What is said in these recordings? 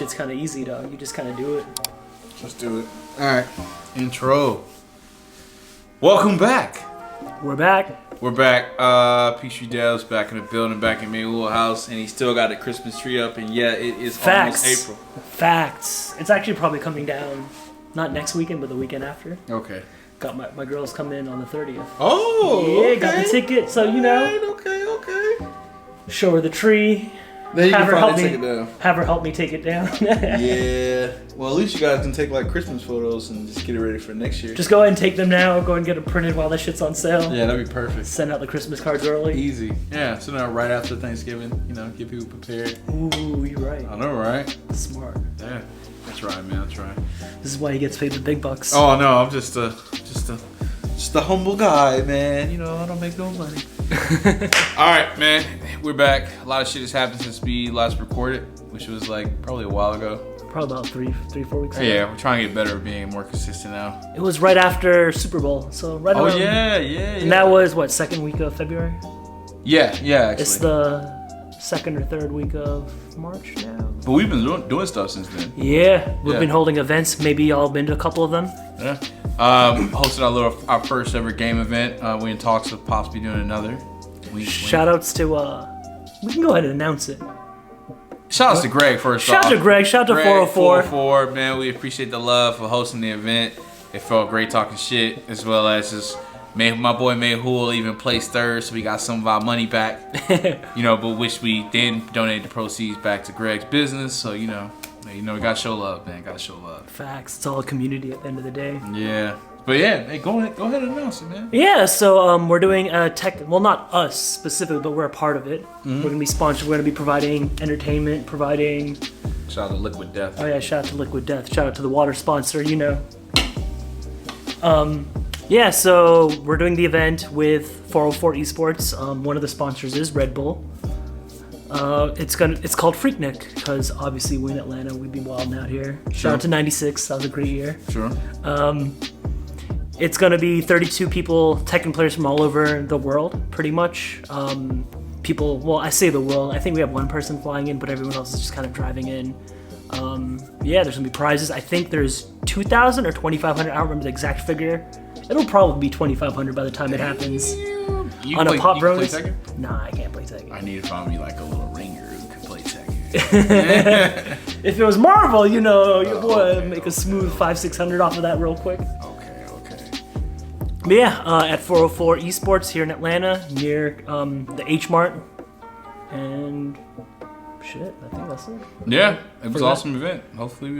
It's kind of easy, dog. You just kind of do it. Let's do it. All right. Intro. Welcome back. We're back. We're back. Peachtree Dale's back in the building, back in Maywood House, and he still got the Christmas tree up. And yeah, it is almost April. Facts. It's actually probably coming down, not next weekend, but the weekend after. Okay. Got my girls come in on the 30th. Oh, yeah, okay. got the ticket. So you know. Okay. Show her the tree. Then you have can her probably help take me. it down. Have her help me take it down. Yeah. Well, at least you guys can take like Christmas photos and just get it ready for next year. Just go ahead and take them now. Go ahead and get them printed while that shit's on sale. Yeah, that'd be perfect. Send out the Christmas cards early. Easy. Yeah. So now right after Thanksgiving, get people prepared. Ooh, you're right. I know, right? Smart. Yeah. That's right, man. That's right. This is why he gets paid the big bucks. Oh no, I'm just a humble guy, man. I don't make no money. All right, man. We're back. A lot of shit has happened since we last recorded, which was like probably a while ago. Probably about 3-4 weeks ago. Yeah, we're trying to get better at being more consistent now. It was right after Super Bowl, so right around. Oh yeah. And that was what, second week of February? Yeah, actually. It's the second or third week of March now. But we've been doing stuff since then. Yeah, we've been holding events. Maybe y'all been to a couple of them. Yeah. Hosted our first ever game event. We in talks of possibly doing another. Shout outs to we can go ahead and announce it. Shout outs to Greg first Shout out to Greg. Shout out to 404. 404, man. We appreciate the love for hosting the event. It felt great talking shit, as well as just my boy Mayhul even placed third, so we got some of our money back. But which we then donated the proceeds back to Greg's business. So we gotta show love, man. Gotta show love. Facts. It's all a community at the end of the day. Yeah. But yeah, hey, go ahead and announce it, man. Yeah, so we're doing a well, not us specifically, but we're a part of it. Mm-hmm. We're gonna be sponsored. We're gonna be providing entertainment, Shout out to Liquid Death. Oh yeah, shout out to Liquid Death. Shout out to the water sponsor. Yeah, so we're doing the event with 404 Esports. One of the sponsors is Red Bull. It's called Freaknik because obviously we're in Atlanta. We'd be wilding out here. Sure. Shout out to '96. That was a great year. Sure. It's gonna be 32 people, Tekken players from all over the world, pretty much. I say the world. I think we have one person flying in, but everyone else is just kind of driving in. There's gonna be prizes. I think there's 2,000 or 2,500. I don't remember the exact figure. It'll probably be 2,500 by the time it happens. You can play Tekken? Nah, I can't play Tekken. I need to find me like a little ringer who can play Tekken. If it was Marvel, your boy make a smooth 500-600 off of that real quick. Okay. But yeah, at 404 Esports here in Atlanta, near the H Mart, and shit, I think that's it. Yeah, it was an awesome event. Hopefully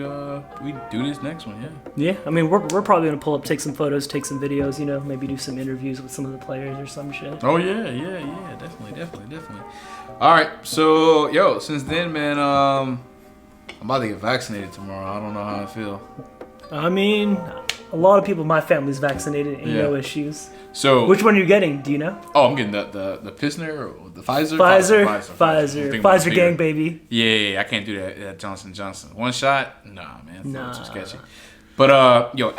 we do this next one. Yeah, I mean we're probably gonna pull up, take some photos, take some videos. Maybe do some interviews with some of the players or some shit. Oh yeah, definitely. All right, so since then, man, I'm about to get vaccinated tomorrow. I don't know how I feel. I mean, a lot of people in my family's vaccinated, and no issues. So, which one are you getting? Do you know? Oh, I'm getting the Pilsner or the Pfizer. Pfizer gang, baby. Yeah, I can't do that Johnson & Johnson. One shot? Nah, man. Nah. Too sketchy. But,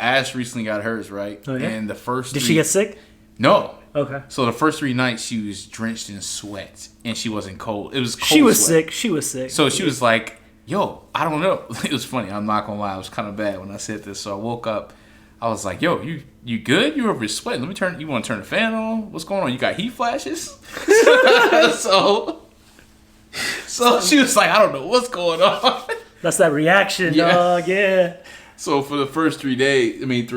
Ash recently got hers, right? Oh, yeah? And the first Did she get sick? No. Okay. So the first 3 nights, she was drenched in sweat, and she wasn't cold. It was cold She was sweat. sick. So she was like, yo, I don't know. It was funny. I'm not going to lie. It was kind of bad when I said this. So I woke up. I was like, yo, you good? You over sweating. You want to turn the fan on? What's going on? You got heat flashes? so she was like, I don't know what's going on. That's that reaction, dog. Yeah. So for the first 3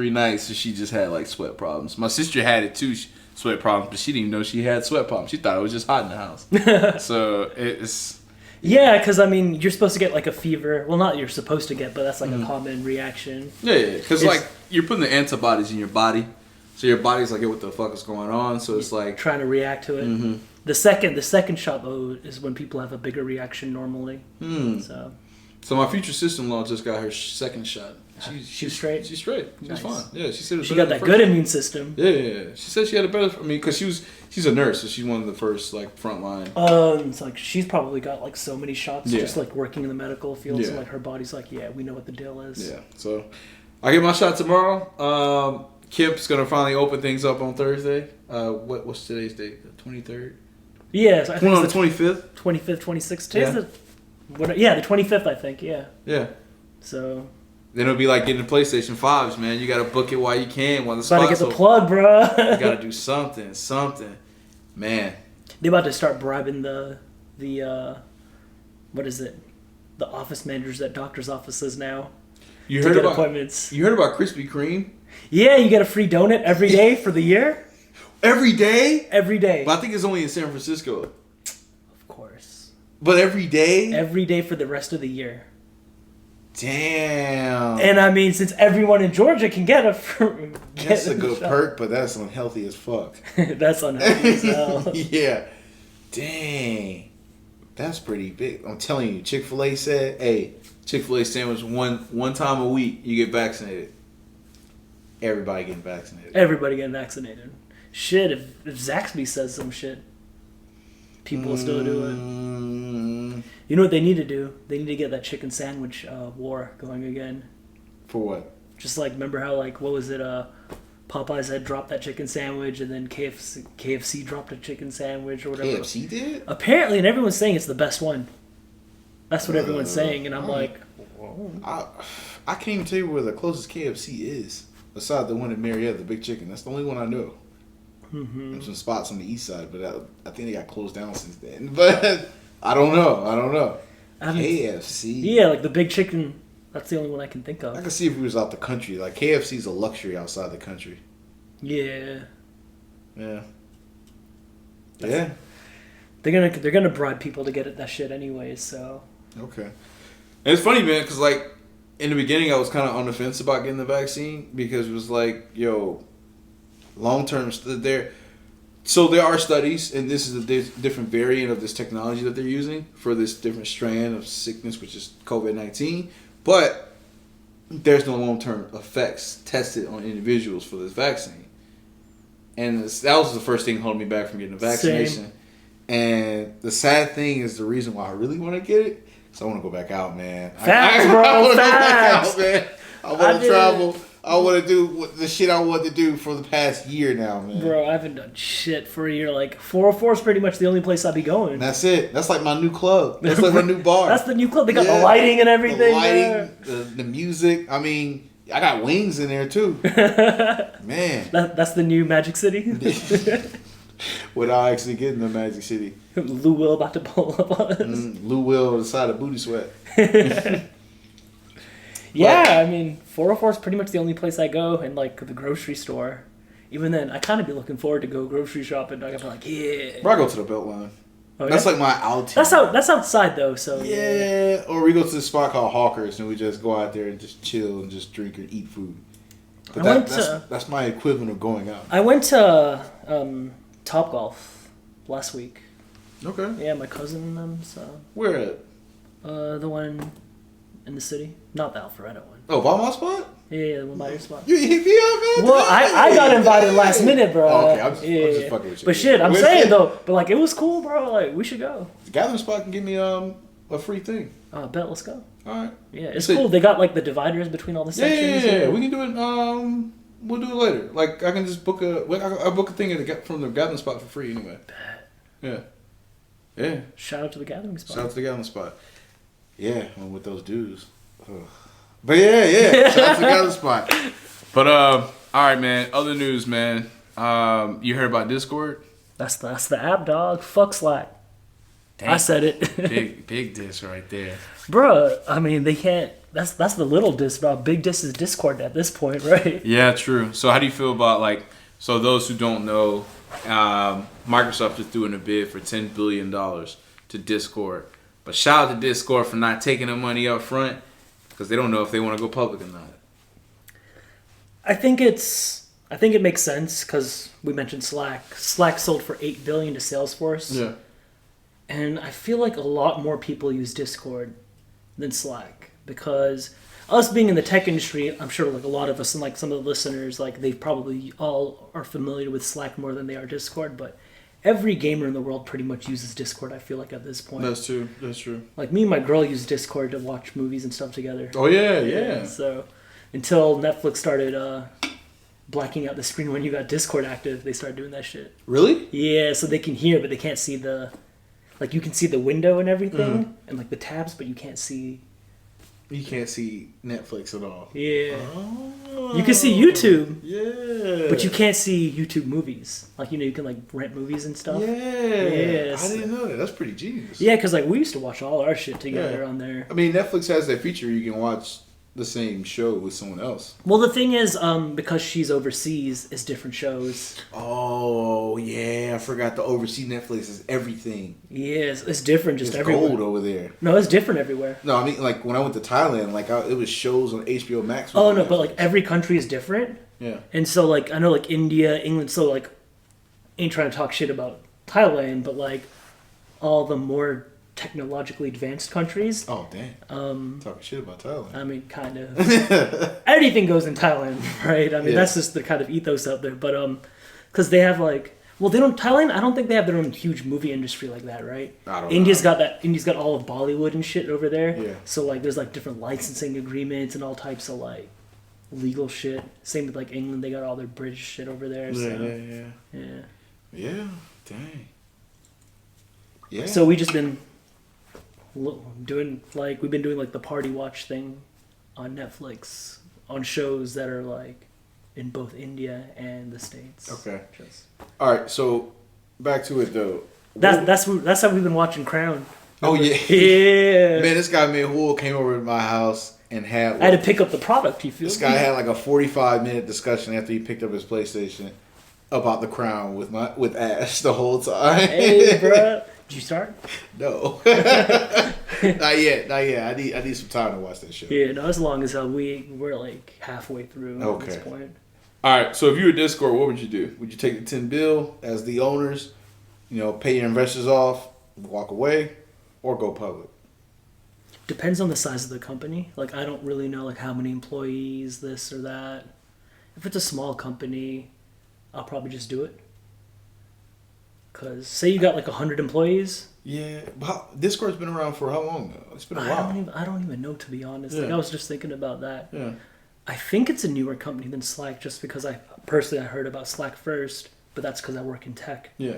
nights, she just had like sweat problems. My sister had it too, sweat problems, but she didn't even know she had sweat problems. She thought it was just hot in the house. So it's... Yeah, because you're supposed to get like a fever. Well, not you're supposed to get, but that's like a common reaction. Yeah, because you're putting the antibodies in your body, so your body's like, hey, what the fuck is going on? So it's like trying to react to it. Mm-hmm. The second shot though is when people have a bigger reaction normally. So my future sister-in-law just got her second shot. She's straight. She's straight. She's nice. fine. Yeah, she said she got that good immune system. Yeah. She said she had a better. Because she's a nurse, so she's one of the first front line. It's like she's probably got so many shots, just working in the medical field. Yeah. So her body's like, yeah, we know what the deal is. Yeah. So I get my shot tomorrow. Kip's gonna finally open things up on Thursday. What's today's date? The 23rd. Yeah, so I think on the 25th. 25th, 26th. Today's the Yeah, the 25th, I think. Yeah. Yeah. So. Then it'll be like getting the PlayStation 5s, man. You gotta book it while you can, while the spots Gotta get the plug, bro. You gotta do something, man. They about to start bribing the what is it? The office managers at doctors' offices now. You heard about appointments. You heard about Krispy Kreme? Yeah, you get a free donut every day for the year. Every day? Every day. But I think it's only in San Francisco. Of course. But every day? Every day for the rest of the year. Damn. And I mean, since everyone in Georgia can get that's a good perk, but that's unhealthy as fuck. That's unhealthy as hell. Yeah. Dang. That's pretty big. I'm telling you, Chick-fil-A said, hey, Chick-fil-A sandwich one time a week, you get vaccinated. Everybody getting vaccinated. Everybody getting vaccinated. Shit, if Zaxby says some shit, people will still do it. You know what they need to do? They need to get that chicken sandwich war going again. For what? Just like, remember how, like, what was it? Popeyes had dropped that chicken sandwich, and then KFC dropped a chicken sandwich or whatever. KFC did? Apparently, and everyone's saying it's the best one. That's what everyone's saying, and I'm like... I can't even tell you where the closest KFC is. Aside the one in Marietta, the Big Chicken. That's the only one I know. Mm-hmm. There's some spots on the east side, but I think they got closed down since then. But I don't know. KFC. Yeah, like the Big Chicken. That's the only one I can think of. I can see if we was out the country. Like KFC's a luxury outside the country. Yeah. Yeah. They're gonna bribe people to get that shit anyways. So. Okay. And it's funny, man, because like in the beginning I was kind of on the fence about getting the vaccine because it was like, yo, long term there. So there are studies, and this is a different variant of this technology that they're using for this different strand of sickness, which is COVID-19. But there's no long-term effects tested on individuals for this vaccine. And that was the first thing holding me back from getting the vaccination. Same. And the sad thing is the reason why I really want to get it, because I want to go back out, man. Facts, bro. I want to go Facts. back out, man. I want to travel. I want to do the shit I wanted to do for the past year now, man. Bro, I haven't done shit for a year. Like, 404 is pretty much the only place I'll be going. That's it. That's like my new club. That's like my new bar. That's the new club. They got the lighting and everything. The lighting, the music. I mean, I got wings in there, too. Man. That's the new Magic City? Without actually getting the Magic City. Lou Will about to pull up on us. Lou Will on the side of Booty Sweat. Yeah, I mean, 404 is pretty much the only place I go, and like the grocery store. Even then, I kind of be looking forward to go grocery shopping. I be like, yeah. Bro, I go to the Beltline. Oh, that's like my outing. That's outside though, so yeah. Or we go to this spot called Hawkers, and we just go out there and just chill and just drink and eat food. But that's my equivalent of going out. I went to Topgolf last week. Okay. Yeah, my cousin and them. So where at? The one in the city, not the Alpharetta one. Oh, Valmont spot? Yeah, the one by your spot. You hit me up, man. Well, I got invited last minute, bro. Oh, okay, I'm just fucking with you. But shit, I'm saying though, but like it was cool, bro. Like we should go. The gathering spot can give me a free thing. Bet, let's go. All right. Yeah, it's cool. They got like the dividers between all the sections. Yeah. We can do it. We'll do it later. Like I can just book I book a thing from the gathering spot for free anyway. Bet. Yeah. Shout out to the gathering spot. Shout out to the gathering spot. Yeah, with those dudes. Ugh. But yeah. Shout out to the gathering spot. But all right, man. Other news, man. You heard about Discord? That's the app, dog. Fuck Slack. Dang. I said it. big diss right there, bruh. I mean, they can't. That's the little diss, bro. Big diss is Discord at this point, right? Yeah, true. So how do you feel about so those who don't know, Microsoft is doing a bid for $10 billion to Discord. But shout out to Discord for not taking the money up front because they don't know if they want to go public or not. I think it makes sense because we mentioned Slack. Slack sold for $8 billion to Salesforce. Yeah. And I feel like a lot more people use Discord than Slack because us being in the tech industry, I'm sure like a lot of us and like some of the listeners, like they probably all are familiar with Slack more than they are Discord, but every gamer in the world pretty much uses Discord, I feel like, at this point. That's true. Like, me and my girl use Discord to watch movies and stuff together. Oh, yeah. So, until Netflix started blacking out the screen when you got Discord active, they started doing that shit. Really? Yeah, so they can hear, but they can't see the Like you can see the window and everything, and like the tabs, but you can't see. You can't see Netflix at all. Yeah. Oh, You can see YouTube. Yeah. But you can't see YouTube movies. Like, you know, you can like rent movies and stuff. Yeah. Yes. I didn't know that. That's pretty genius. Yeah, because like we used to watch all our shit together on there. I mean, Netflix has that feature you can watch the same show with someone else. Well, the thing is, because she's overseas, it's different shows. Oh, yeah. I forgot the overseas Netflix is everything. Yeah, it's different just It's everywhere. gold over there. No, it's different everywhere. No, I mean, like, when I went to Thailand, like, it was shows on HBO Max. Oh, no, but like every country is different. Yeah. And so, like, I know, like, India, England, so, like, ain't trying to talk shit about Thailand, but, like, all the more technologically advanced countries. Oh, damn. Talking shit about Thailand. I mean, kind of. Anything goes in Thailand, right? I mean, that's just the kind of ethos out there. But, because they have, like, well, they don't, Thailand, I don't think they have their own huge movie industry like that, right? I don't India's know. India's got all of Bollywood and shit over there. Yeah. So, like, there's, like, different licensing agreements and all types of, like, legal shit. Same with, like, England, they got all their British shit over there. So, Yeah. yeah. Yeah. Dang. Yeah. So we just been doing like we've been doing like the party watch thing on Netflix on shows that are like in both India and the States. Okay. Just, All right. So back to it though. that's how we've been watching Crown. Oh yeah. Yeah. Man, this guy Mehul came over to my house and had. I had to pick up the product. You feel This me? guy had like a 45-minute discussion after he picked up his PlayStation about The Crown with Ash the whole time. Hey, bro. Did you start? No. Not yet. I need some time to watch that show. Yeah, no, as long as we're like halfway through at this Okay. point. All right. So if you were Discord, what would you do? Would you take the 10 bill as the owners, pay your investors off, walk away, or go public? Depends on the size of the company. Like, I don't really know like how many employees, this or that. If it's a small company, I'll probably just do it. Because say you got like 100 employees. Yeah. Discord's been around for how long now? It's been a while. I don't even know, to be honest. Yeah. Like, I was just thinking about that. Yeah. I think it's a newer company than Slack, just because I heard about Slack first, but that's because I work in tech. Yeah.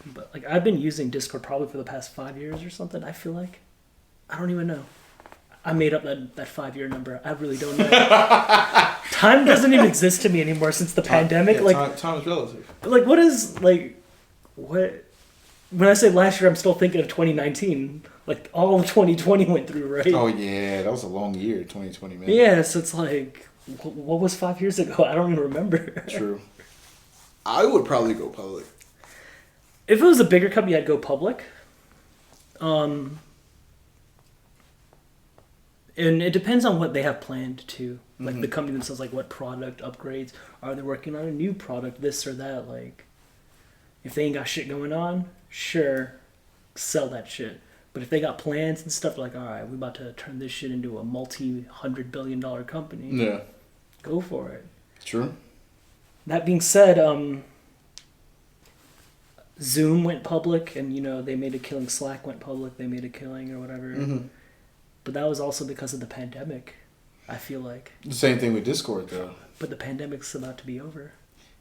But like I've been using Discord probably for the past 5 years or something. I feel like I don't even know. I made up that 5-year number. I really don't know. Time doesn't even exist to me anymore since the pandemic. Yeah, like time is relative. Like, what is, like, what? When I say last year, I'm still thinking of 2019. Like, all of 2020 went through, right? Oh, yeah. That was a long year, 2020, man. Yeah, so it's like, what was 5 years ago? I don't even remember. True. I would probably go public. If it was a bigger company, I'd go public. And it depends on what they have planned, too. Like, the company themselves, like, what product upgrades? Are they working on a new product, this or that? Like, if they ain't got shit going on, sure, sell that shit. But if they got plans and stuff, like, all right, we about to turn this shit into a multi-$100 billion company. Yeah. Go for it. True. That being said, Zoom went public, and, they made a killing. Slack went public, they made a killing or whatever. Mm-hmm. But that was also because of the pandemic, I feel like. The same thing with Discord, though. But the pandemic's about to be over.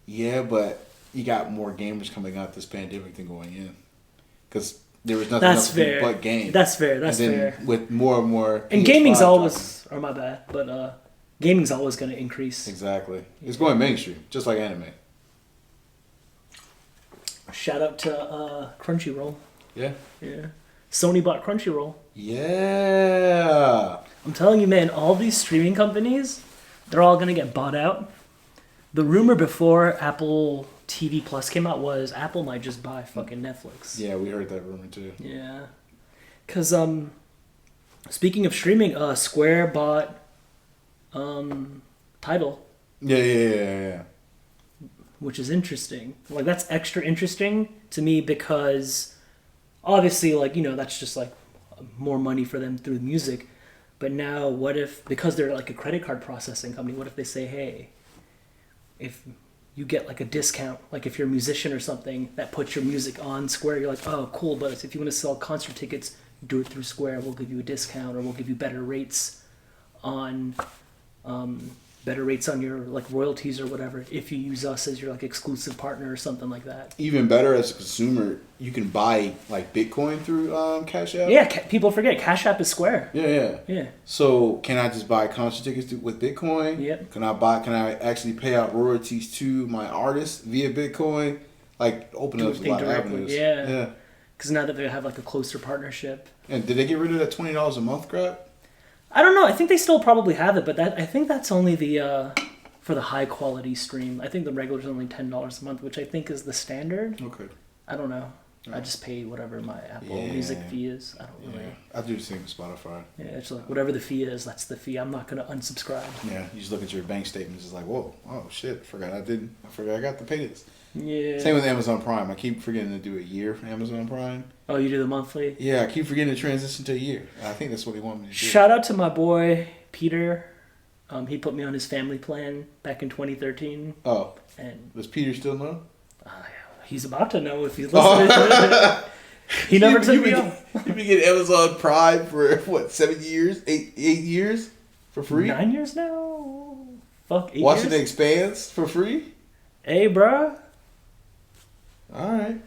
Yeah, but you got more gamers coming out this pandemic than going in. Because there was nothing else to do but game. That's fair. That's and then fair. with more and more... And PS5 gaming's always... dropping. Or my bad. But gaming's always going to increase. Exactly. It's going mainstream, just like anime. Shout out to Crunchyroll. Yeah. Yeah. Sony bought Crunchyroll. Yeah. I'm telling you, man, all these streaming companies, they're all going to get bought out. The rumor before Apple TV Plus came out was Apple might just buy fucking Netflix. Yeah, we heard that rumor too. Yeah. Because, speaking of streaming, Square bought Tidal. Yeah. Which is interesting. Like, that's extra interesting to me because, obviously, like, that's just, like, more money for them through music. But now, what if, because they're, like, a credit card processing company, what if they say, hey, if you get, like, a discount, like, if you're a musician or something that puts your music on Square, you're like, oh, cool, but if you want to sell concert tickets, do it through Square, we'll give you a discount, or we'll give you better rates on better rates on your like royalties or whatever if you use us as your like exclusive partner or something like that. Even better, as a consumer, you can buy like Bitcoin through Cash App. Yeah, people forget Cash App is Square. Yeah. So can I just buy concert tickets with Bitcoin? Yep. Can I actually pay out royalties to my artists via Bitcoin? Like open up a lot of avenues. Yeah. Because now that they have like a closer partnership. And did they get rid of that $20 a month crap? I don't know. I think they still probably have it, but I think that's only the for the high quality stream. I think the regular is only $10 a month, which I think is the standard. Okay. I don't know. I just pay whatever my Apple Music fee is. I don't really. I do the same with Spotify. Yeah, it's like whatever the fee is, that's the fee. I'm not gonna unsubscribe. Yeah, you just look at your bank statements. It's like, whoa, oh shit, I forgot I got to pay this. Yeah. Same with Amazon Prime. I keep forgetting to do a year for Amazon Prime. Oh, you do the monthly? Yeah, I keep forgetting to transition to a year. I think that's what they want me to do. Shout out to my boy Peter. He put me on his family plan back in 2013. Oh, and does Peter still know? He's about to know if he's listening to it. He never took me on. You've been getting Amazon Prime for what, 7 years? 8 years for free? 9 years now. Fuck, 8 Watching The years. Expanse for free? Hey, bro. All right.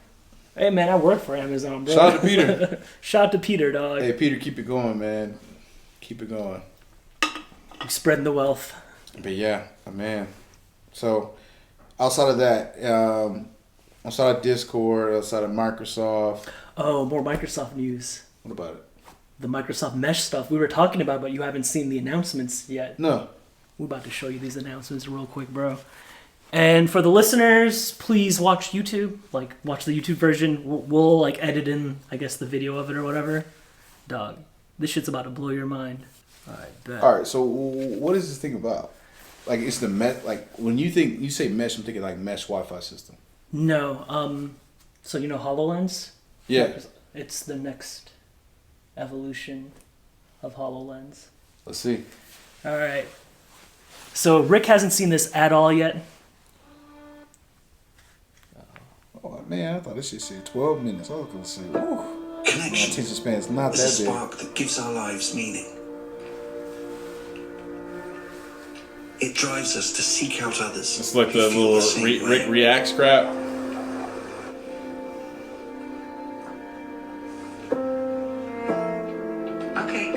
Hey, man, I work for Amazon, bro. Shout out to Peter. Shout out to Peter, dog. Hey, Peter, keep it going, man. Keep it going. Spreading the wealth. But yeah, man. So, outside of that, outside of Discord, outside of Microsoft. Oh, more Microsoft news. What about it? The Microsoft Mesh stuff we were talking about, but you haven't seen the announcements yet. No. We're about to show you these announcements real quick, bro. And for the listeners, please watch YouTube. Like, watch the YouTube version. We'll like, edit in, I guess, the video of it or whatever. Dog, this shit's about to blow your mind. I bet. All right, so what is this thing about? Like, it's the mesh. Like, when you say mesh, I'm thinking like mesh Wi-Fi system. No, so you know HoloLens? Yeah. It's the next evolution of HoloLens. Let's see. All right. So Rick hasn't seen this at all yet. Oh man, I thought this shit said 12 minutes. I was gonna say, ooh, my Connection attention span is not is a that big. spark that gives our lives meaning. It drives us to seek out others. It's like who the feel little same Rick way. reacts crap. Okay,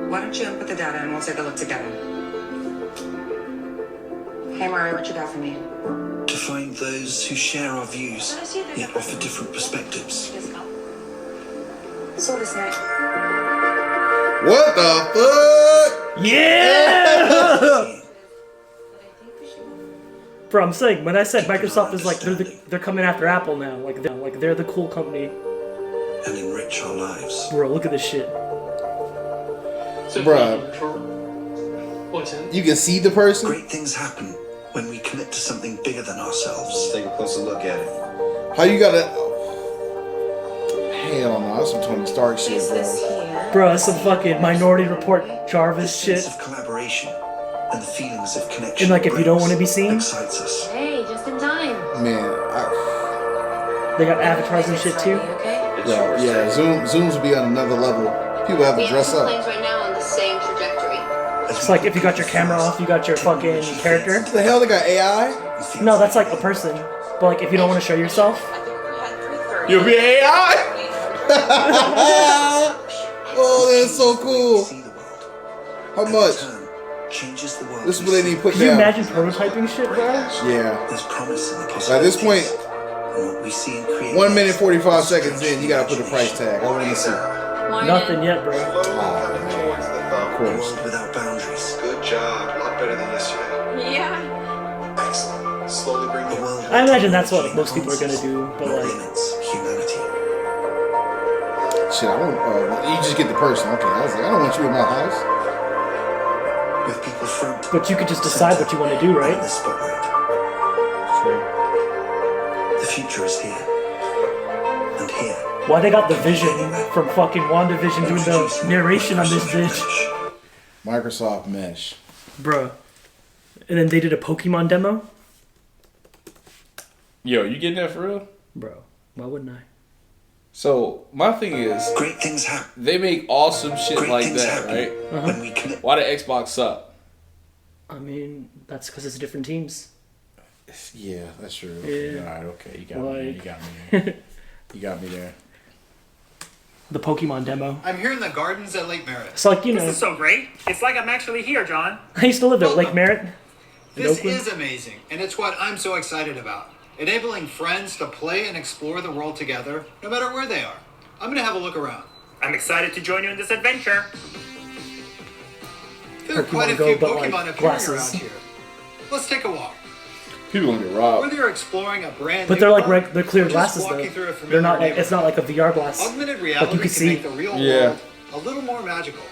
why don't you input the data and we'll take a look together. Hey Mario, what you got for me? To find those who share our views, yet offer different perspectives. So this night. What the fuck? Yeah! Bro, I'm saying, when I said Microsoft is like, they're coming after Apple now. Like they're the cool company. And enrich our lives. Bro, look at this shit. Bruh. You can see the person? Great things happen when we commit to something bigger than ourselves. Take a closer look at it. How you gotta... Hell no, that's some Tony Stark shit, bro. Bro, that's some fucking Minority Report Jarvis The sense shit. of collaboration and the feelings of connection. And like, if you don't want to be seen, excites us. Hey, just in time. Man, they got avatars and shit too. yeah, Zooms would be on another level. People have to dress up. Planes right now on the same trajectory. It's like if you got your camera off, you got your fucking character. What the hell, they got AI? No, that's like a person. But like if you don't want to show yourself, You'll be AI. Oh, that's so cool. See the world. How And much? in turn, changes the world This is we what they see. need to put can you down. imagine prototyping shit, bro? Yeah. There's promise in the possibilities. At this point, And what we see in creative 1 minute 45 seconds in, you gotta put a price tag. I want to see. Nothing yet, bro. Of course. world without boundaries. Good job. A lot better than yesterday. Yeah. Excellent. Slowly bring A the world I imagine where that's what technology most people are gonna do, but not like, limits humanity. Shit, I want. You just get the person. Okay, I was like, I don't want you in my house. With people front. but you could just decide what you want to do, in right? the spotlight. The future is here. And here. Why they got the Vision from fucking WandaVision doing the narration on this bitch, Microsoft Mesh. bro? And then they did a Pokemon demo, Yo, you getting that for real? bro. Why wouldn't I? So my thing is, Great things happen. they make awesome shit Great like things that, happen right? when we commit. Why the Xbox suck? I mean, that's because it's different teams. Yeah, that's true. Yeah. All right, okay. You got me. Like- You got me there. You got me there. The Pokemon demo. I'm here in the gardens at Lake Merritt. It's like, you know, This is so great. It's like I'm actually here, John. I used to live at Lake Merritt. in This Oakland. is amazing, and it's what I'm so excited about. Enabling friends to play and explore the world together, no matter where they are. I'm gonna have a look around. I'm excited to join you in this adventure. There are Pokemon quite a Go, few but, Pokemon like, appearing glasses. around here. Let's take a walk. People gonna get robbed. Whether you're exploring a brand But new they're like park they're clear or just glasses walking though. through a They're familiar not like it's not neighborhood, like a VR glass. augmented reality you can can see. make the real Yeah. world a little more magical.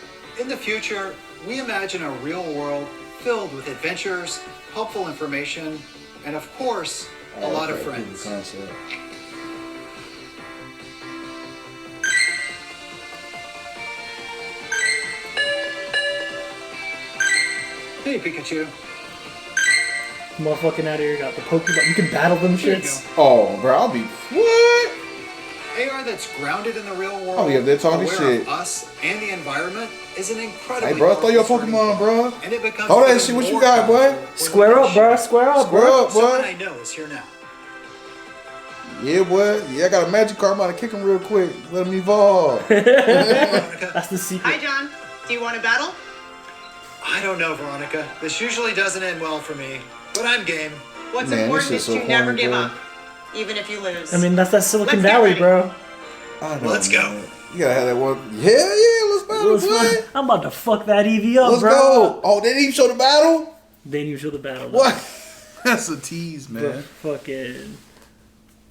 In the future, we imagine a real world filled with adventures, helpful information, and of course, a lot of friends. Hey, Pikachu. Motherfucking out of here, got the Pokemon. You can battle them Here you shits. Oh, bro, I'll be what? AR that's grounded in the real world, Oh, yeah, they're talking aware shit. of us and the environment, is an incredibly Hey, bro, throw your powerful Pokemon, starting bro. point. And it becomes Throw that even shit. What you more got, boy? powerful when Square we up, bro. share. Square up, Square bro. up, Someone boy. I know is here now. Yeah, boy. Yeah, I got a magic card. I'm about to kick him real quick. Let him evolve. Veronica. That's the secret. Hi, John. Do you want to battle? I don't know, Veronica. This usually doesn't end well for me, but I'm game. What's Man, important this is is to so never corny, give bro. up, even if you lose. I mean, that's that Silicon Let's get Valley, ready. bro. I know, Let's go. man. You gotta have that one. Hell yeah, let's battle, Let's boy. fuck- I'm about to fuck that EV up, Let's bro. go. Oh, they didn't even show the battle? They didn't even show the battle. What? That's a tease, The man. fucking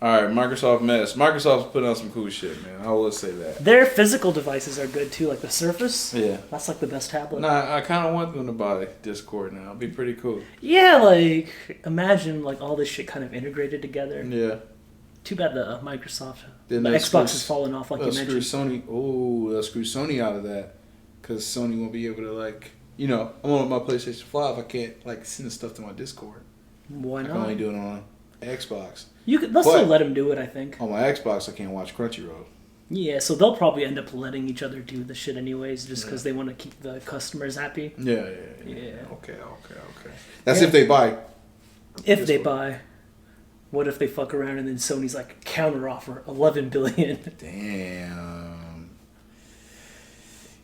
All right, Microsoft mess. Microsoft's putting out some cool shit, man. I will say that. their physical devices are good too, like the Surface. Yeah. That's like the best tablet. Nah, I kind of want them to buy Discord now. It'd be pretty cool. Yeah, like imagine like all this shit kind of integrated together. Yeah. Too bad the Microsoft, Then the they'll Xbox screw- is falling off, like They'll you screw mentioned. Sony. Oh, they'll screw Sony out of that. Because Sony won't be able to, like, you know, I'm on my PlayStation 5. I can't, like, send stuff to my Discord. Why I can not? only do it on Xbox. You could, they'll But- still let them do it, I think. On my Xbox, I can't watch Crunchyroll. Yeah, so they'll probably end up letting each other do the shit anyways, just because they want to keep the customers happy. Yeah. Yeah. Okay. That's Yeah. if they buy. If they Discord. buy. What if they fuck around and then Sony's like counter offer $11 billion? Damn.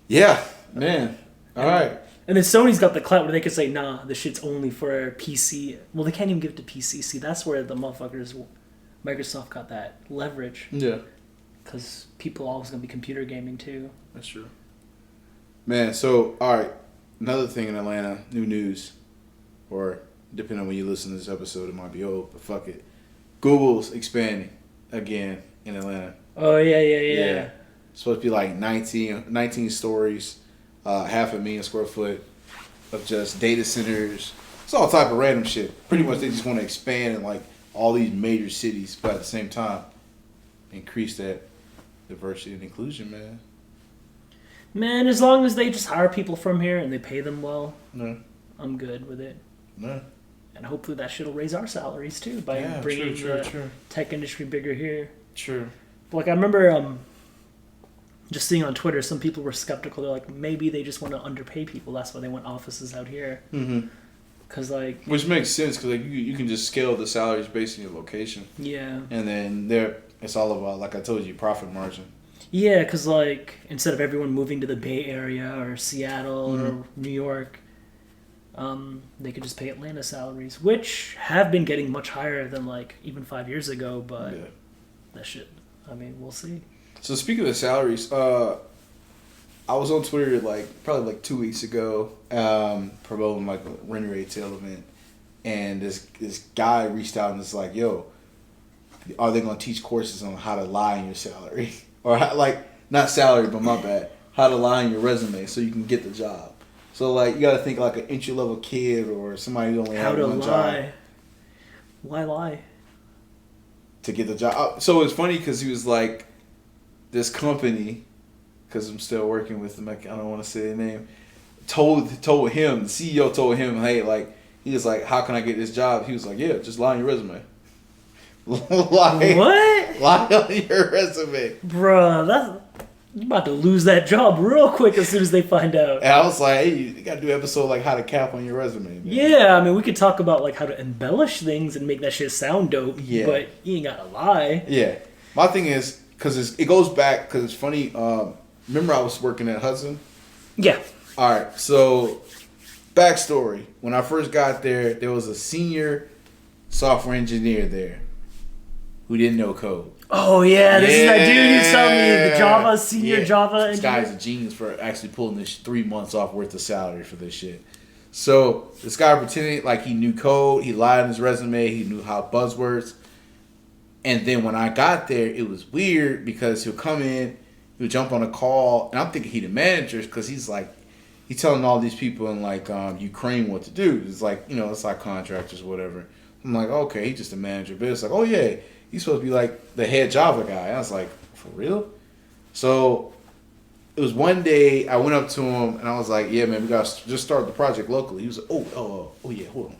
Yeah, man. All right. And then Sony's got the clout where they could say, nah, this shit's only for PC. Well, they can't even give it to PC. See, that's where the motherfuckers, Microsoft got that leverage. Yeah, Because people are always going to be computer gaming too. that's true. Man, so, all right. Another thing in Atlanta, new news. Or, depending on when you listen to this episode, it might be old, but fuck it. Google's expanding again in Atlanta. Oh, yeah. It's supposed to be like 19 stories, 500,000 square foot of just data centers. It's all type of random shit. Pretty much they just want to expand in like all these major cities, but at the same time, increase that diversity and inclusion, man. Man, as long as they just hire people from here and they pay them well, No. I'm good with it. No. And hopefully that shit will raise our salaries too by Yeah, bringing true. the tech industry bigger here. True. Like I remember just seeing on Twitter, some people were skeptical. They're like, maybe they just want to underpay people. That's why they want offices out here. Mm-hmm. Cause like, Which makes sense because like you can just scale the salaries based on your location, yeah, and then it's all about, like I told you, profit margin. yeah. Cause like instead of everyone moving to the Bay Area or Seattle or New York, they could just pay Atlanta salaries, which have been getting much higher than like even 5 years ago. But Yeah. that shit, I mean, we'll see. So speaking of salaries, I was on Twitter probably 2 weeks ago, promoting like a rent retail event, and this guy reached out and was like, "Yo, are they gonna teach courses on how to lie in your salary, or how, like not salary, but my bad, how to lie in your resume so you can get the job?" So like you got to think like an entry level kid or somebody who only How had to one job lie? Why lie? to get the job. So it's funny because he was like, this company, because I'm still working with them, I don't want to say their name, told him, the CEO told him, hey, like, he was like, how can I get this job? He was like, yeah, just lie on your resume. Lie What? on your resume. Bruh, You're about to lose that job real quick as soon as they find out. And I was like, hey, you got to do an episode like how to cap on your resume, man. Yeah, I mean, we could talk about like how to embellish things and make that shit sound dope. Yeah. But you ain't gotta lie. Yeah. My thing is, because it goes back, because it's funny, remember I was working at Hudson? Yeah. All right, so backstory. When I first got there, there was a senior software engineer there who didn't know code. Oh yeah, this is that dude who's telling me the Java senior Yeah. Java This engineer. guy's a genius for actually pulling this 3 months off worth of salary for this shit. So this guy pretended like he knew code. He lied on his resume. He knew how buzzwords. And then when I got there, it was weird because he'll come in, he'll jump on a call, and I'm thinking he the manager because he's telling all these people in like Ukraine what to do. It's like, it's like contractors or whatever. I'm like, okay, he's just a manager. But it's like, oh yeah, he's supposed to be like the head Java guy. I was like, for real? So it was one day I went up to him and I was like, yeah, man, we got to just start the project locally. He was like, oh yeah, hold on.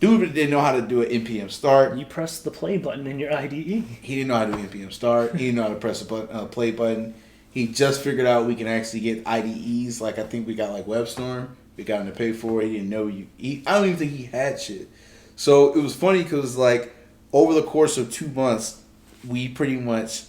Dude didn't know how to do an NPM start. You press the play button in your IDE. He didn't know how to do NPM start. He didn't know how to press a button, play button. He just figured out we can actually get IDEs. Like I think we got like WebStorm. We got him to pay for it. He didn't know I don't even think he had shit. So it was funny because like over the course of 2 months, we pretty much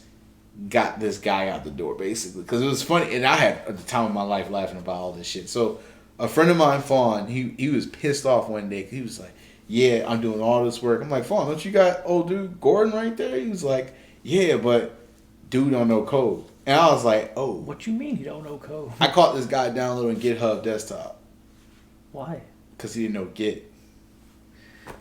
got this guy out the door basically. Because it was funny, and I had at the time of my life laughing about all this shit. So a friend of mine, Fawn, he was pissed off one day. He was like, yeah, I'm doing all this work. I'm like, Fawn, don't you got old dude Gordon right there? He was like, yeah, but dude don't know code. And I was like, oh. What you mean you don't know code? I caught this guy downloading GitHub desktop. Why? Because he didn't know Git.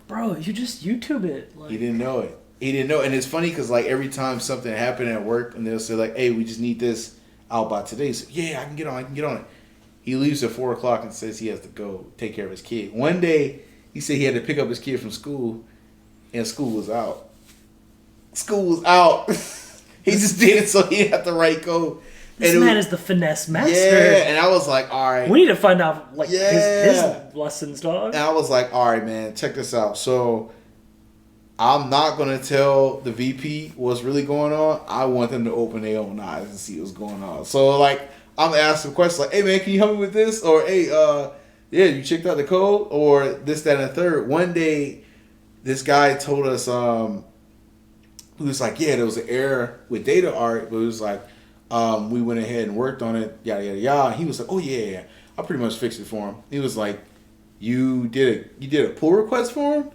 Bro, you just YouTube it. Like, He didn't know it. He didn't know. And it's funny because like every time something happened at work and they'll say like, hey, we just need this out by today. He said, yeah, I can get on it. He leaves at 4 o'clock and says he has to go take care of his kid. One day, he said he had to pick up his kid from school and school was out. School was out. He just did it so he didn't have to write code. this man is the finesse master. Yeah, and I was like, all right. We need to find out like Yeah. his lessons, dog. And I was like, all right, man, check this out. So I'm not going to tell the VP what's really going on. I want them to open their own eyes and see what's going on. So, like, I'm asking questions like, hey, man, can you help me with this? Or, hey, yeah, you checked out the code? Or this, that, and the third. One day, this guy told us, he was like, yeah, there was an error with data art, but it was like, we went ahead and worked on it, yada, yada, yada. He was like, oh, yeah, I pretty much fixed it for him. He was like, you did a pull request for him?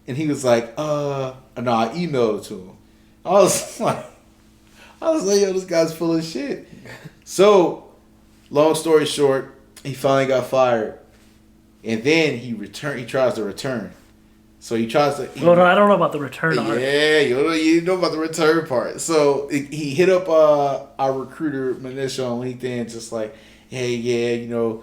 And he was like, no, I emailed it to him. I was like, yo, this guy's full of shit. So, long story short, he finally got fired. And then he tries to return. So he tries to... Well, no, I don't know about the return art. Yeah, you know about the return part. So he hit up our recruiter, Manisha, on LinkedIn, just like, hey, yeah,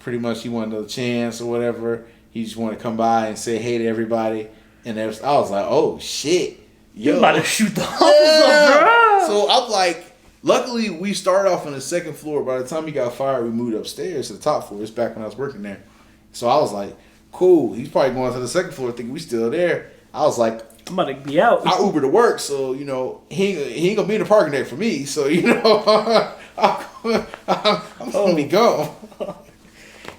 pretty much he wanted a chance or whatever. He just wanted to come by and say hey to everybody. And I was like, oh, shit. You're about to shoot the office Yeah. up, bro. So I'm like, luckily we started off on the second floor. By the time he got fired, we moved upstairs to the top floor. It's back when I was working there. So I was like, cool. He's probably going to the second floor thinking we still there. I was like, I'm about to be out. I Uber to work, so he ain't gonna be in the parking deck for me. So I'm gonna be gone.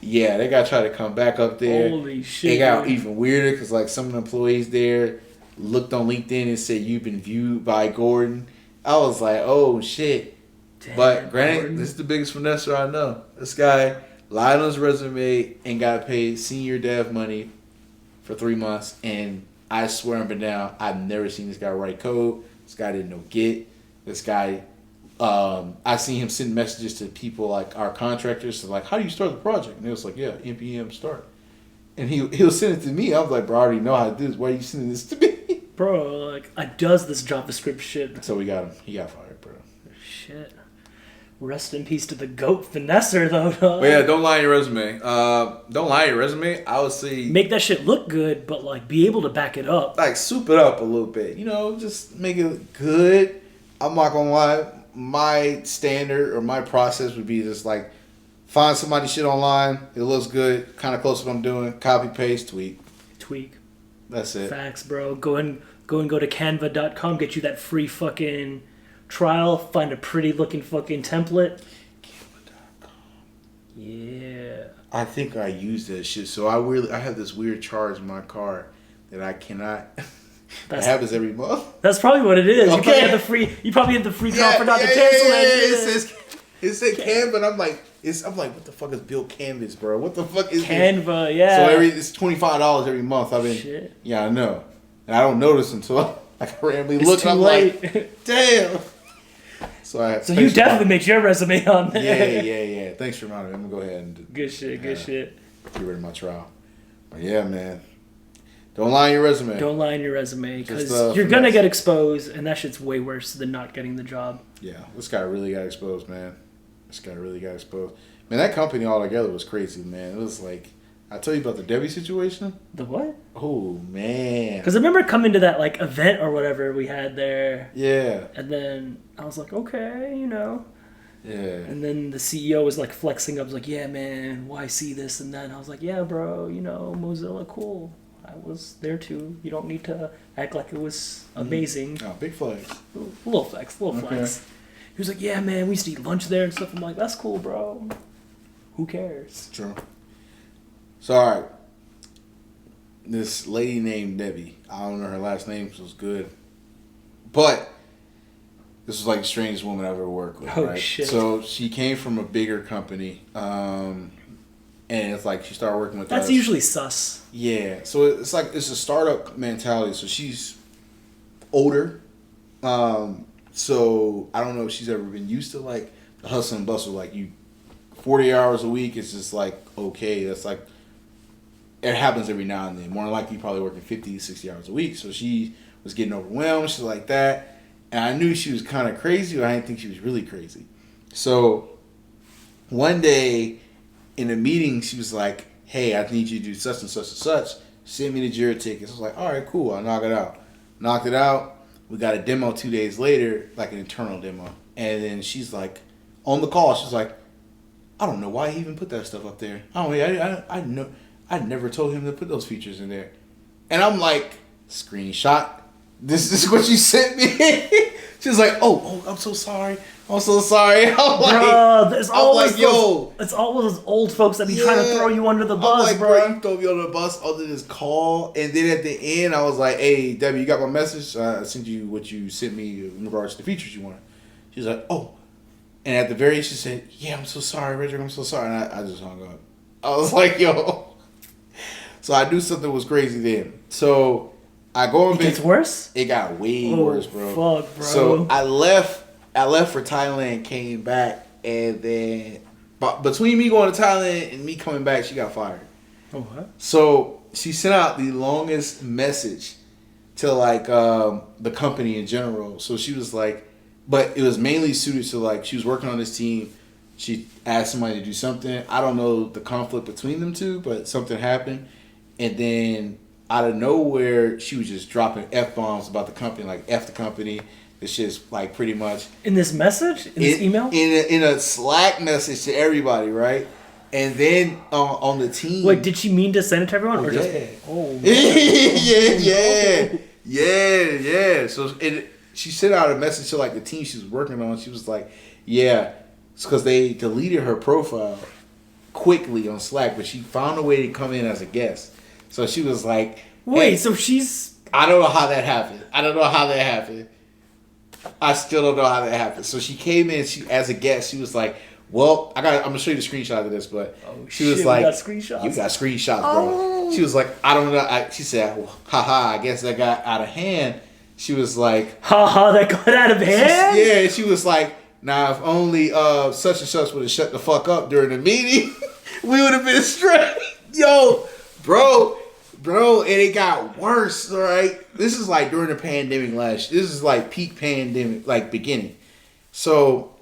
Yeah, they got to try to come back up there. Holy shit. It got dude. even weirder because like some of the employees there looked on LinkedIn and said you've been viewed by Gordon. I was like, oh shit. Damn, But granted, Gordon. this is the biggest finesser I know. This guy lied on his resume and got paid senior dev money for 3 months. And I swear up and down, I've never seen this guy write code. This guy didn't know Git. This guy, I seen him send messages to people like our contractors, like, how do you start the project? And it was like, yeah, NPM start. And he'll send it to me. I was like, bro, I already know how to do this. Why are you sending this to me? Bro, like, I does this JavaScript shit. So we got him. He got fired, bro. Shit. Rest in peace to the GOAT finesser, though, dog. But yeah, don't lie on your resume. Don't lie on your resume. I would say Make that shit look good, but, like, be able to back it up. like soup it up a little bit. Just make it good. I'm not gonna lie. My standard or my process would be just like find somebody's shit online. It looks good, kind of close to what I'm doing. Copy, paste, Tweak. That's it. Facts, bro. Go to canva.com, get you that free fucking trial, find a pretty looking fucking template. Yeah. I think I use that shit. So I have this weird charge in my car that I cannot. That happens every month. That's probably what it is. Okay. You probably had the free trial for not to cancel that shit. It said Canva, and I'm like, what the fuck is Bill Canvas, bro? What the fuck is Canva? this? Yeah. So it's $25 every month. Shit. Yeah, I know, and I don't notice until I randomly It's look. too And I'm late. like, damn. So you definitely make your resume on there. Yeah. Thanks for reminding me. I'm gonna go ahead and Good shit. get rid of my trial. But yeah, man, don't lie in your resume. Don't lie in your resume because Just, you're gonna get exposed, and that shit's way worse than not getting the job. Yeah, this guy really got exposed, man. Man, that company altogether was crazy, man. It was like, I tell you about the Debbie situation. The what? Oh man. Because I remember coming to that like event or whatever we had there. Yeah. And then I was like, okay, Yeah. And then the CEO was like flexing up, was like, yeah, man, why see this and that? And I was like, yeah, bro, Mozilla, cool. I was there too. You don't need to act like it was amazing. Oh, big flex. Little flex. He was like, yeah, man, we used to eat lunch there and stuff. I'm like, that's cool, bro. Who cares? True. So, all right. This lady named Debbie. I don't know her last name, so it was good. But this was like the strangest woman I've ever worked with. Oh, right? shit. So she came from a bigger company. And it's like she started working with us. That's usually sus. Yeah. So it's like it's a startup mentality. So she's older. So I don't know if she's ever been used to like the hustle and bustle. Like 40 hours a week is just like okay. That's like it happens every now and then. More than likely, probably working 50, 60 hours a week. So she was getting overwhelmed. She's like that, and I knew she was kind of crazy, but I didn't think she was really crazy. So one day in a meeting, she was like, "Hey, I need you to do such and such and such. Send me the Jira tickets." I was like, "All right, cool. I'll knock it out." Knocked it out. We got a demo 2 days later, like an internal demo. And then she's like, on the call, she's like, I don't know why he even put that stuff up there. I never told him to put those features in there. And I'm like, screenshot. This is what you sent me. She's like, oh, I'm so sorry. I'm like, bro, there's always yo. It's all those old folks that be trying to throw you under the bus, I'm like, bro. You throw me under the bus under this call. And then at the end, I was like, hey, Debbie, you got my message? I sent you what you sent me in regards to the features you wanted. She's like, oh. And at the very end, she said, yeah, I'm so sorry, Richard. I'm so sorry. And I just hung up. I was like, yo. So I knew something was crazy then. So I go in. It gets worse? It got way worse, bro. Fuck, bro. So I left for Thailand, came back, and then between me going to Thailand and me coming back, she got fired. Oh, what? So she sent out the longest message to like the company in general. So she was like, but it was mainly suited to like she was working on this team. She asked somebody to do something. I don't know the conflict between them two, but something happened, and then out of nowhere, she was just dropping F-bombs about the company, like F the company. It's just like pretty much in this message, in this email, in a Slack message to everybody, right? And then on the team. Wait, did she mean to send it to everyone, or yeah. just? Oh, yeah. So she sent out a message to like the team she was working on. She was like, "Yeah, it's because they deleted her profile quickly on Slack, but she found a way to come in as a guest." So she was like, "Wait, hey, so she's." I don't know how that happened. I still don't know how that happened. So she came in. She as a guest. She was like, "Well, I'm gonna show you the screenshot of this." But she was like, "You got screenshots. You got screenshots, bro." Oh. She was like, "I don't know." She said, well, "Haha, I guess that got out of hand." She was like, "Haha, that got out of hand." Yeah, she was like, "Now, if only such and such would have shut the fuck up during the meeting, we would have been straight." Yo, bro, and it got worse. All right, this is like during the pandemic last. This is like peak pandemic, like beginning. So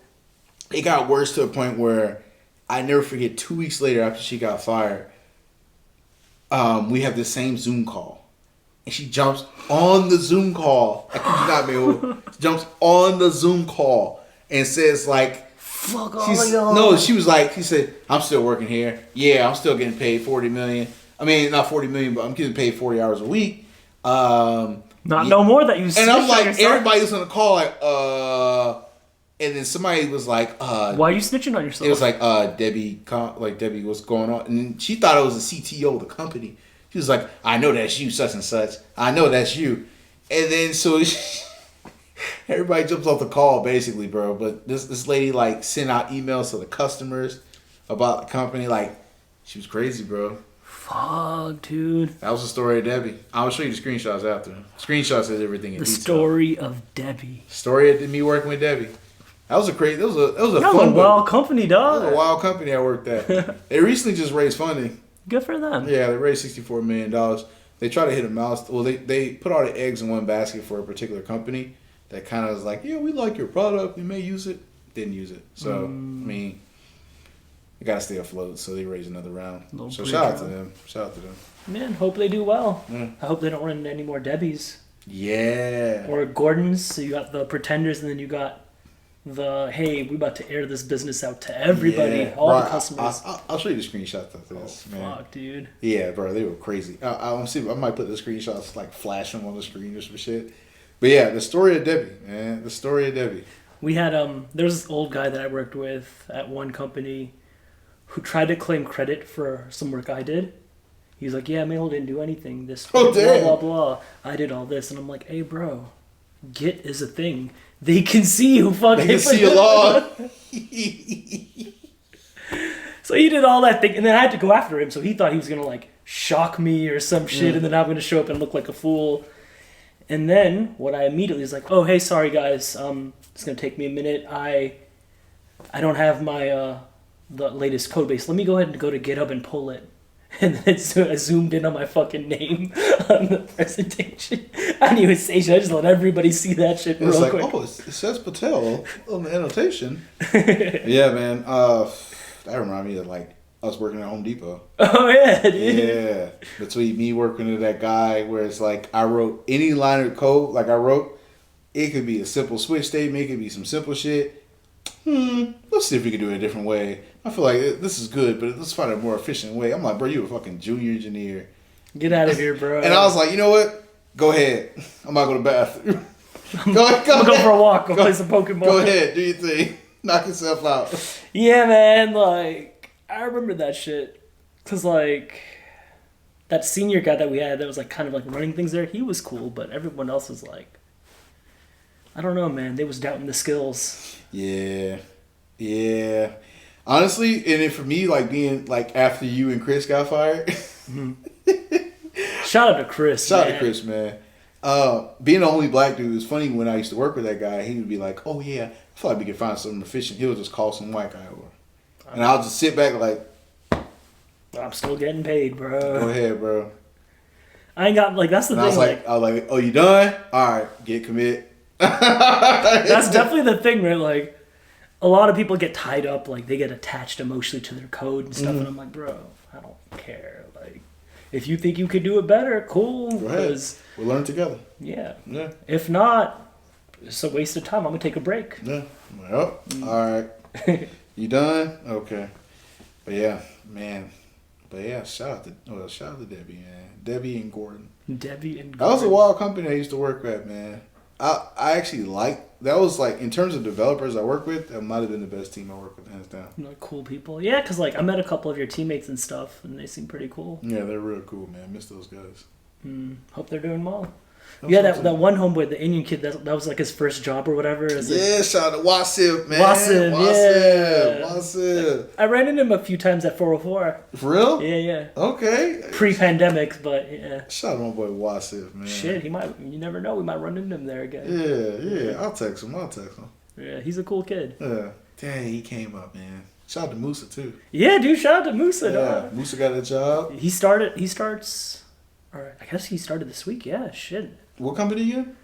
it got worse to a point where I never forget. 2 weeks later, after she got fired, we have the same Zoom call, and she jumps on the Zoom call. I kid you not, man. Jumps on the Zoom call and says like, "Fuck all of y'all." No, she said, "I'm still working here. Yeah, I'm still getting paid $40 million. I mean, not $40 million, but I'm getting paid 40 hours a week. Not no more that you. And I'm snitched on like, yourself. everybody was on the call, like, and then somebody was like, Why are you snitching on yourself? It was like, Debbie, Debbie, what's going on? And she thought it was the CTO of the company. She was like, I know that's you, such and such. I know that's you. And then so everybody jumps off the call, basically, bro. But this lady like sent out emails to the customers about the company. Like, she was crazy, bro. Fuck, dude. That was the story of Debbie. I'll show you the screenshots after. Screenshots is everything in The detail. story of Debbie. Story of me working with Debbie. That was a crazy. That was a That was fun a wild company, dog. That was a wild company I worked at. They recently just raised funding. Good for them. Yeah, they raised $64 million. They try to hit a milestone. Well, they put all the eggs in one basket for a particular company that kind of was like, yeah, we like your product. We may use it. Didn't use it. So, I mean, you got to stay afloat. So they raised another round. So shout out to them. Shout out to them. Man, hope they do well. Yeah. I hope they don't run into any more Debbies. Yeah. Or Gordons. So you got the pretenders and then you got the, hey, we about to air this business out to everybody, all bro, the customers. I'll show you the screenshots of this, man. Fuck, dude. Yeah, bro, they were crazy. I'll see. I might put the screenshots like flash them on the screen or some shit. But yeah, the story of Debbie, man. The story of Debbie. We had there's this old guy that I worked with at one company who tried to claim credit for some work I did. He's like, yeah, Mail didn't do anything. This blah blah blah. I did all this, and I'm like, hey, bro, Git is a thing. They can see who fucking. They can see a log. So he did all that thing, and then I had to go after him. So he thought he was gonna like shock me or some shit, and then I'm gonna show up and look like a fool. And then what I immediately was like, oh hey, sorry guys, it's gonna take me a minute. I don't have my the latest code base. Let me go ahead and go to GitHub and pull it. And then I zoomed in on my fucking name on the presentation. I didn't even say shit. I just let everybody see that shit real quick. Oh, it says Patel on the annotation. Yeah, man. That reminded me of like us working at Home Depot. Oh yeah, dude. Yeah, between me working with that guy, where it's like I wrote any line of code, like I wrote, it could be a simple switch statement, it could be some simple shit. Let's see if we can do it a different way. I feel like this is good, but let's find a more efficient way. I'm like, bro, you a fucking junior engineer. Get out of here, bro. And I was like, you know what? Go ahead. I'm not going to the bathroom. Go for a walk. Go play some Pokemon. Go ahead. Do your thing. Knock yourself out. Yeah, man. Like, I remember that shit. Because, like, that senior guy that we had that was, like, kind of, like, running things there, he was cool. But everyone else was, like, I don't know, man. They was doubting the skills. Yeah. Yeah. Honestly, and then for me, like, being, like, after you and Chris got fired. Shout out to Chris, Shout out to Chris, man. Being the only black dude, it's funny when I used to work with that guy, he would be like, oh yeah, I feel like we could find something efficient. He'll just call some white guy over. And I'll just sit back like, I'm still getting paid, bro. Go ahead, bro. I ain't got, like, that's the and thing. I was like, oh, you done? All right, get commit. That's definitely the thing, right? Like, a lot of people get tied up, like, they get attached emotionally to their code and stuff, and I'm like, bro, I don't care. Like, if you think you could do it better, cool. Go ahead. We'll learn together. Yeah. Yeah. If not, it's a waste of time. I'm going to take a break. Yeah. Well, all right. You done? Okay. But yeah, man. But yeah, shout out to Debbie, man. Debbie and Gordon. Debbie and Gordon. That was a wild company I used to work at, man. I actually that was like, in terms of developers I work with, that might have been the best team I worked with, hands down. Like, cool people. Yeah, because, like, I met a couple of your teammates and stuff, and they seem pretty cool. Yeah, they're real cool, man. Miss those guys. Hope they're doing well. Yeah, that one homeboy, the Indian kid, that was like his first job or whatever. Yeah, shout out to Wasif, man. Wasif. I ran into him a few times at 404. For real? Yeah. Okay. Pre-pandemic, but yeah. Shout out to my boy Wasif, man. Shit, you never know, we might run into him there again. Yeah. I'll text him. Yeah, he's a cool kid. Yeah. Dang, he came up, man. Shout out to Musa, too. Yeah, dude, shout out to Musa. Yeah, Musa got a job. He starts, or I guess he started this week, yeah, shit. What company again?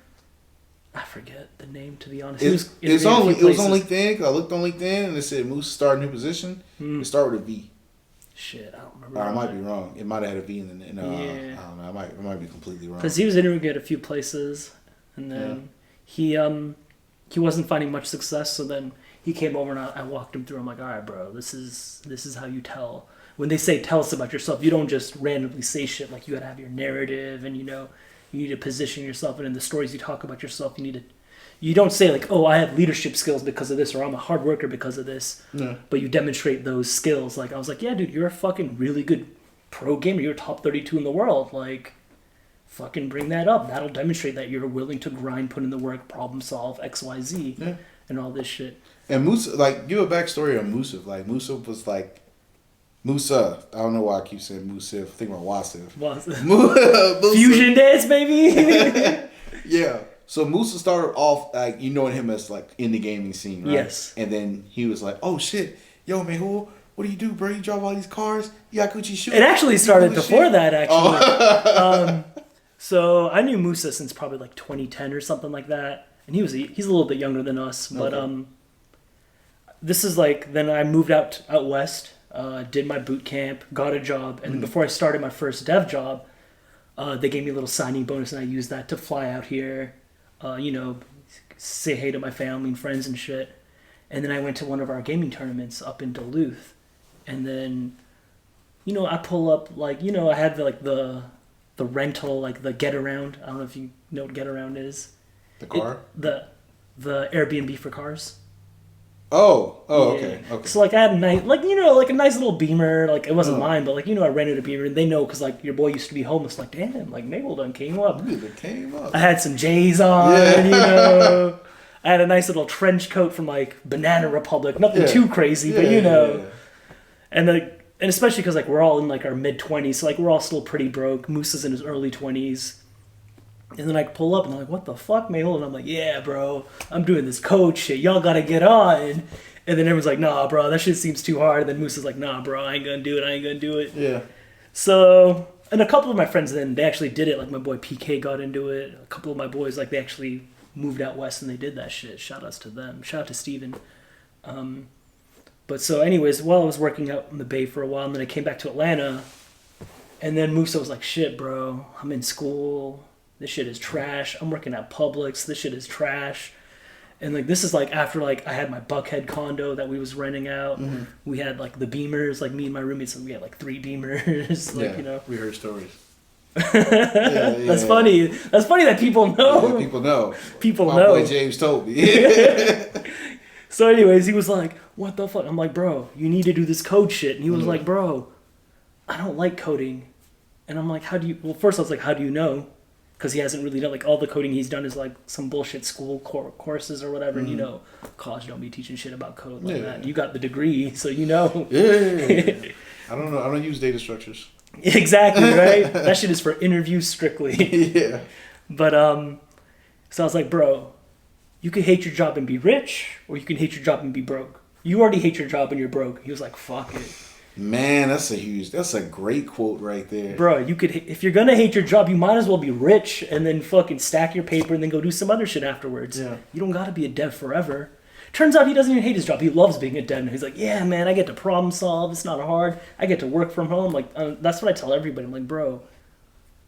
I forget the name, to be honest. It was on LinkedIn. I looked on LinkedIn and it said Moose started a new position. It started with a V. Shit, I don't remember. Or I might be wrong. It might have had a V in the. I don't know. I might be completely wrong. Because he was interviewing at a few places, and then he wasn't finding much success. So then he came over and I walked him through. I'm like, all right, bro, this is how you tell. When they say tell us about yourself, you don't just randomly say shit. Like, you gotta have your narrative, and you You need to position yourself, and in the stories you talk about yourself, you don't say like, oh, I have leadership skills because of this, or I'm a hard worker because of this. Yeah. But you demonstrate those skills. Like I was like, yeah, dude, you're a fucking really good pro gamer. You're top 32 in the world. Like, fucking bring that up. That'll demonstrate that you're willing to grind, put in the work, problem solve, X, Y, Z, and all this shit. And Musa, like, give a backstory on Musa. Like, Musa was like, Musa. I don't know why I keep saying Musa. I think about Wasif. Fusion dance, baby. Yeah. So Musa started off like you knowing him as like in the gaming scene, right? Yes. And then he was like, "Oh shit, yo man, what do you do, bro? You drive all these cars? You got Gucci shoes?" It actually started before shit? that, actually. Oh. So I knew Musa since probably like 2010 or something like that, and he's a little bit younger than us. But this is like then I moved out west, did my boot camp, got a job, and then before I started my first dev job, they gave me a little signing bonus, and I used that to fly out here. Say hey to my family and friends and shit. And then I went to one of our gaming tournaments up in Duluth. And then, I pull up, like, I had the rental, like the get around. I don't know if you know what get around is. The car? The Airbnb for cars. Oh, Yeah. okay. So like I had a nice, like a nice little Beamer. Like it wasn't mine, but like I rented a Beamer, and they know because like your boy used to be homeless. Like damn, like Mabel done came up. I had some J's on, I had a nice little trench coat from like Banana Republic. Nothing too crazy, but and especially because like we're all in like our mid-20s, so like we're all still pretty broke. Moose is in his early 20s. And then I pull up and I'm like, what the fuck, Mabel? And I'm like, yeah, bro, I'm doing this code shit. Y'all gotta get on. And then everyone's like, nah, bro, that shit seems too hard. And then Moose is like, nah, bro, I ain't gonna do it. Yeah. So, and a couple of my friends then, they actually did it. Like my boy PK got into it. A couple of my boys, like they actually moved out west and they did that shit. Shout outs to them. Shout out to Steven. But so anyways, while I was working out in the Bay for a while, and then I came back to Atlanta. And then Musa was like, shit, bro, I'm in school. This shit is trash. I'm working at Publix. This shit is trash. And like this is like after like I had my Buckhead condo that we was renting out. Mm-hmm. We had like the Beamers, like me and my roommates, and we had like 3 Beamers. Like, we heard stories. That's funny. That's funny that people know. Yeah, people know. My boy James told me. So anyways, he was like, what the fuck? I'm like, bro, you need to do this code shit. And he was like, bro, I don't like coding. And I'm like, first I was like, how do you know? Because he hasn't really done, like, all the coding he's done is, like, some bullshit school courses or whatever. And, college don't be teaching shit about code like that. You got the degree, so you know. Yeah. I don't know. I don't use data structures. Exactly, right? That shit is for interviews strictly. Yeah. But, so I was like, bro, you can hate your job and be rich, or you can hate your job and be broke. You already hate your job and you're broke. He was like, fuck it. Man, that's a great quote right there. Bro, if you're gonna hate your job, you might as well be rich and then fucking stack your paper and then go do some other shit afterwards. Yeah. You don't gotta be a dev forever. Turns out he doesn't even hate his job. He loves being a dev. He's like, yeah, man, I get to problem solve. It's not hard. I get to work from home. Like, that's what I tell everybody. I'm like, bro,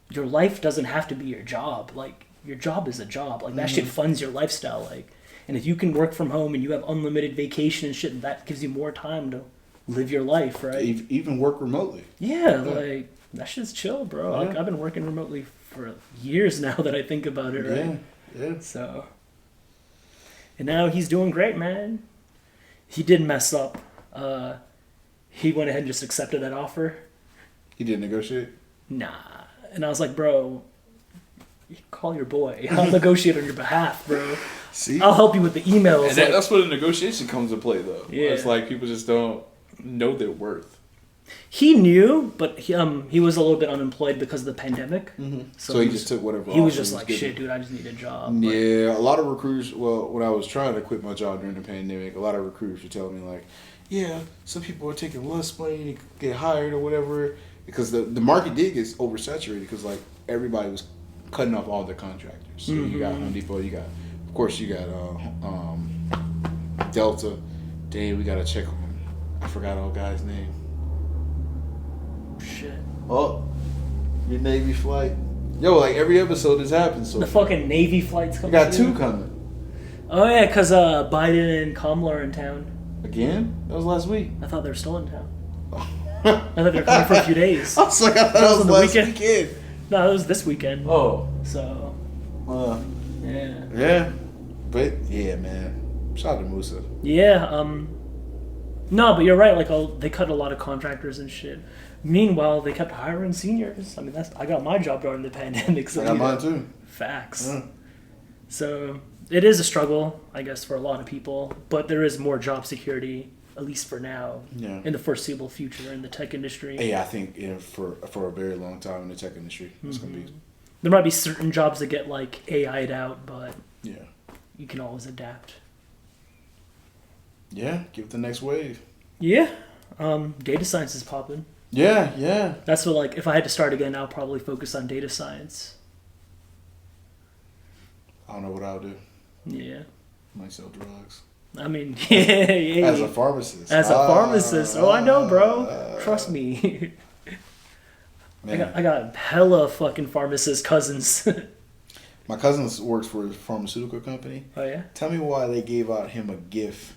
your life doesn't have to be your job. Like, your job is a job. Like, that shit funds your lifestyle. Like, and if you can work from home and you have unlimited vacation and shit, that gives you more time to live your life, right? Even work remotely. Yeah, like that shit's chill, bro. Yeah. Like, I've been working remotely for years now that I think about it, right? Yeah. So, and now he's doing great, man. He did mess up. He went ahead and just accepted that offer. He didn't negotiate? Nah. And I was like, bro, you call your boy. I'll negotiate on your behalf, bro. See? I'll help you with the emails. And that's where the negotiation comes into play, though. Yeah. It's like people just don't know their worth. He knew, but he was a little bit unemployed because of the pandemic. Mm-hmm. So he just took whatever. He was just like, shit, dude, I just need a job. Yeah, a lot of recruiters. Well, when I was trying to quit my job during the pandemic, a lot of recruiters were telling me like, yeah, some people are taking less money to get hired or whatever because the market did get oversaturated because like everybody was cutting off all their contractors. So you got Home Depot, you got Delta. Dang, we gotta check on. I forgot old guy's name. Shit. Oh, your Navy flight. Yo, like every episode this happens. So the fucking Navy flights coming. We got 2 coming. Oh yeah, because Biden and Kamala are in town. Again? That was last week. I thought they were still in town. I thought they were coming for a few days. I was like, I thought that was last weekend. No, it was this weekend. Oh. So, yeah. Yeah. But, yeah, man. Shout out to Musa. Yeah, no, but you're right. Like, they cut a lot of contractors and shit. Meanwhile, they kept hiring seniors. I mean, I got my job during the pandemic. So I got mine too. Facts. So it is a struggle, I guess, for a lot of people. But there is more job security, at least for now, in the foreseeable future in the tech industry. Yeah, I think for a very long time in the tech industry, it's gonna be. There might be certain jobs that get like AI'd out, but yeah, you can always adapt. Yeah, give it the next wave. Yeah, data science is popping. Yeah. That's what, like, if I had to start again, I'll probably focus on data science. I don't know what I'll do. Yeah. Might sell drugs. I mean, yeah. As a pharmacist. Oh, I know, bro. Trust me. I got hella fucking pharmacist cousins. My cousin works for a pharmaceutical company. Oh, yeah? Tell me why they gave out him a gift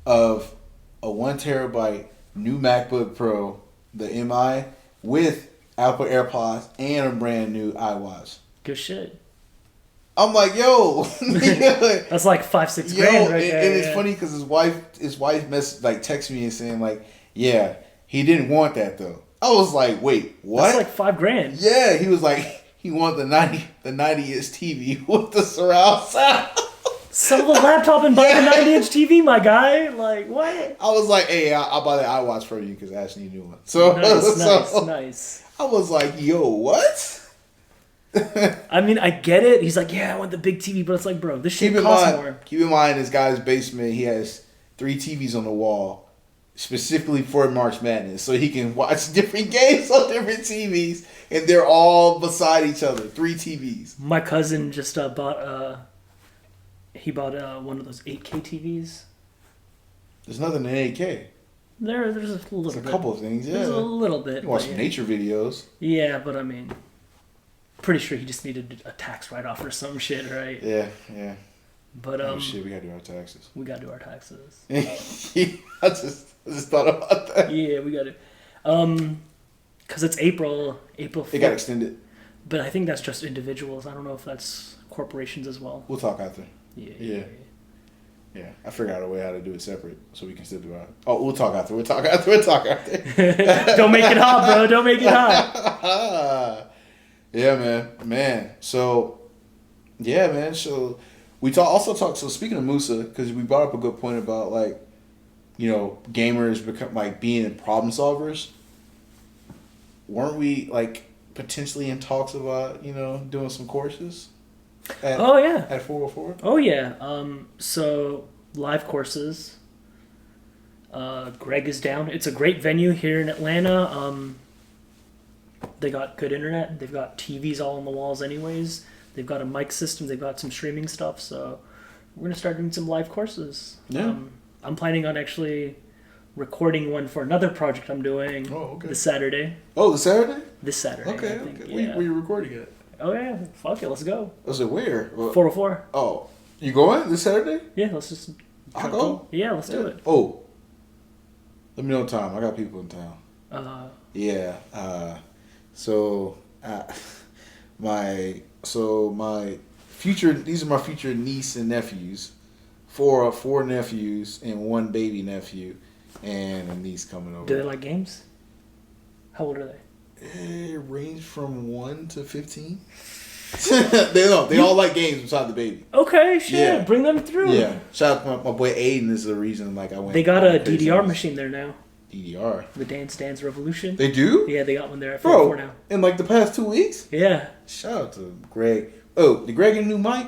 of a 1 terabyte new MacBook Pro, the MI, with Apple AirPods and a brand new iWatch. Good shit. I'm like, yo. That's like 5-6 grand right there. And it's funny because his wife texted me and saying like, yeah, he didn't want that though. I was like, wait, what? That's like 5 grand. Yeah, he was like, he wanted the 90-inch TV with the surround sound. Sell the laptop and buy the 90-inch TV, my guy. Like, what? I was like, hey, I'll buy the iWatch for you because Ashley knew one. So nice. I was like, yo, what? I mean, I get it. He's like, yeah, I want the big TV, but it's like, bro, this shit costs more. Keep in mind, this guy's basement, he has 3 TVs on the wall, specifically for March Madness, so he can watch different games on different TVs, and they're all beside each other. 3 TVs. My cousin just bought one of those 8K TVs. There's nothing in 8K. There's a little bit. There's a couple of things, yeah. There's a little bit. You can watch some nature videos. Yeah, but I mean, pretty sure he just needed a tax write-off or some shit, right? Yeah. But oh shit, we gotta do our taxes. We gotta do our taxes. I just thought about that. Yeah, we gotta. Because it's April 4th. It got extended. But I think that's just individuals. I don't know if that's corporations as well. We'll talk after. Yeah. I figured out a way how to do it separate so we can still do our... Oh, we'll talk after. We'll talk after. Don't make it hot, bro. Don't make it hot. Yeah, man. So, yeah, man. So, we also talked... So, speaking of Musa, because we brought up a good point about, like, you know, gamers become, like, being problem solvers. Weren't we, like, potentially in talks about, you know, doing some courses? At 404? Oh, yeah. So, live courses. Greg is down. It's a great venue here in Atlanta. They got good internet. They've got TVs all on the walls anyways. They've got a mic system. They've got some streaming stuff. So, we're going to start doing some live courses. Yeah. I'm planning on actually recording one for another project I'm doing this Saturday. Oh, this Saturday? This Saturday. Okay. Yeah. Where you recording it? Oh, yeah. Fuck it. Let's go. Was it where? 404. Oh. You going this Saturday? Yeah, let's just... I'll go? Yeah, let's do it. Oh. Let me know the time. I got people in town. Yeah. My future... These are my future niece and nephews. Four nephews and 1 baby nephew. And a niece coming over. Do they like games? How old are they? It range from 1 to 15. They all like games beside the baby. Okay, shit. Yeah. Bring them through. Yeah. Shout out to my boy Aiden. This is the reason I went. They got a DDR machine there now. DDR. The Dance Dance Revolution. They do? Yeah, they got one there at 4 now. In like the past 2 weeks? Yeah. Shout out to Greg. Oh, did Greg get a new mic?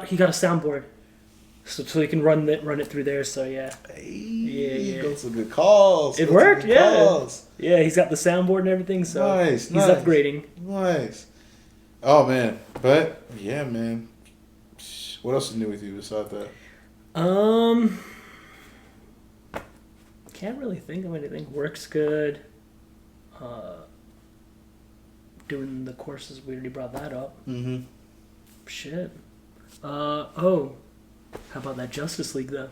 He got a soundboard. So he can run it through there, so yeah. Hey, yeah. Got some good calls. It worked, yeah. Calls. Yeah, he's got the soundboard and everything, so he's upgrading. Nice. Oh, man. But, yeah, man. What else is new with you besides that? Can't really think of anything. Work's good. Doing the courses, we already brought that up. Mm-hmm. Shit. How about that Justice League, though?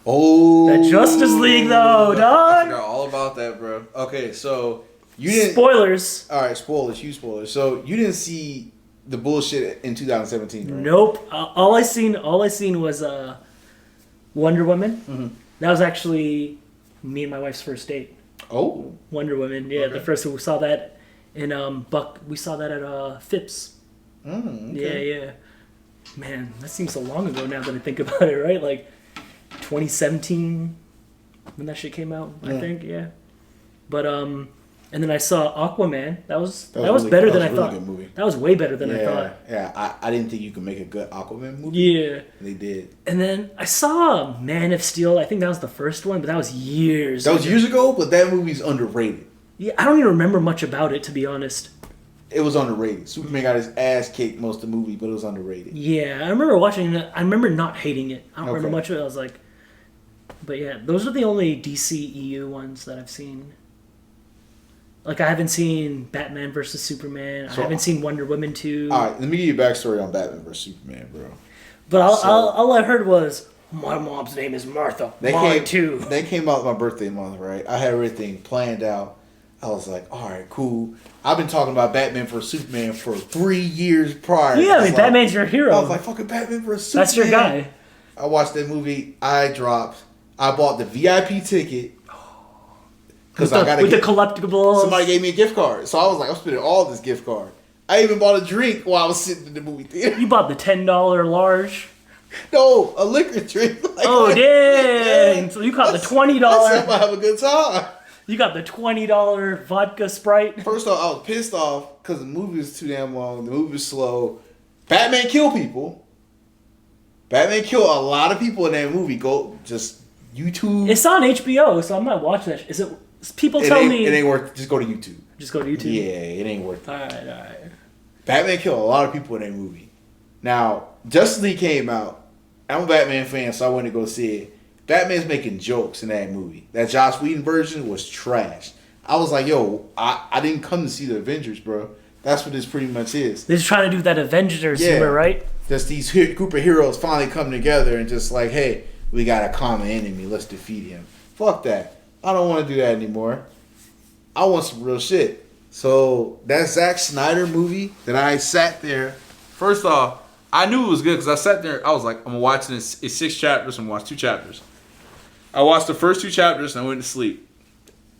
Oh. That Justice League, though, dog. I forgot all about that, bro. Okay, so You didn't. Spoilers. All right, spoilers. Huge spoilers. So you didn't see the bullshit in 2017, right? Nope. All I seen was Wonder Woman. Mm-hmm. That was actually me and my wife's first date. Oh. Wonder Woman. Yeah, Okay. the first we saw that in We saw that at Phipps. Okay. Yeah. Man, that seems so long ago now that I think about it. Right, like 2017 when that shit came out. I think. Yeah. But and then I saw Aquaman. That was better than I thought. Good movie. That was way better than I thought. Yeah, I didn't think you could make a good Aquaman movie. Yeah. They did. And then I saw Man of Steel. I think that was the first one, but that was years. That was years ago, but that movie's underrated. Yeah, I don't even remember much about it, to be honest. It was underrated. Superman got his ass kicked most of the movie, but it was underrated. Yeah, I remember watching it. I remember not hating it. I don't remember Okay. much of it. I was like, but yeah, those are the only DCEU ones that I've seen. Like, I haven't seen Batman versus Superman. I haven't seen Wonder Woman 2. All right, let me give you a backstory on Batman vs Superman, bro. But all I heard was, my mom's name is Martha. Mine too. They came out my birthday month, right? I had everything planned out. I was like, all right, cool. I've been talking about Batman vs Superman for 3 years prior. Yeah, I mean, Batman's your hero. I was like, fucking Batman vs Superman. That's your guy. I watched that movie. I bought the VIP ticket. With the collectibles. Somebody gave me a gift card. So I was like, I'm spending all this gift card. I even bought a drink while I was sitting in the movie theater. You bought the $10 large. No, a liquor drink. Like, Oh, dang. So you got the $20. I said I'm gonna have a good time. You got the $20 vodka Sprite. First off, I was pissed off because the movie was too damn long. The movie was slow. Batman killed people. Batman killed a lot of people in that movie. Go just YouTube. It's on HBO, so I might watch that. Is it? People tell me it ain't worth. Just go to YouTube. Just go to YouTube. Yeah, it ain't worth it. All right. Batman killed a lot of people in that movie. Now, Justice League came out. I'm a Batman fan, so I went to go see it. Batman's making jokes in that movie. That Joss Whedon version was trash. I was like, yo, I didn't come to see the Avengers, bro. That's what this pretty much is. They're just trying to do that Avengers humor, right? Just these group of heroes finally come together and just like, hey, we got a common enemy. Let's defeat him. Fuck that. I don't want to do that anymore. I want some real shit. So that Zack Snyder movie that I sat there. First off, I knew it was good because I sat there. I was like, I'm watching this. It's 6 chapters. I'm watching 2 chapters. I watched the first 2 chapters and I went to sleep.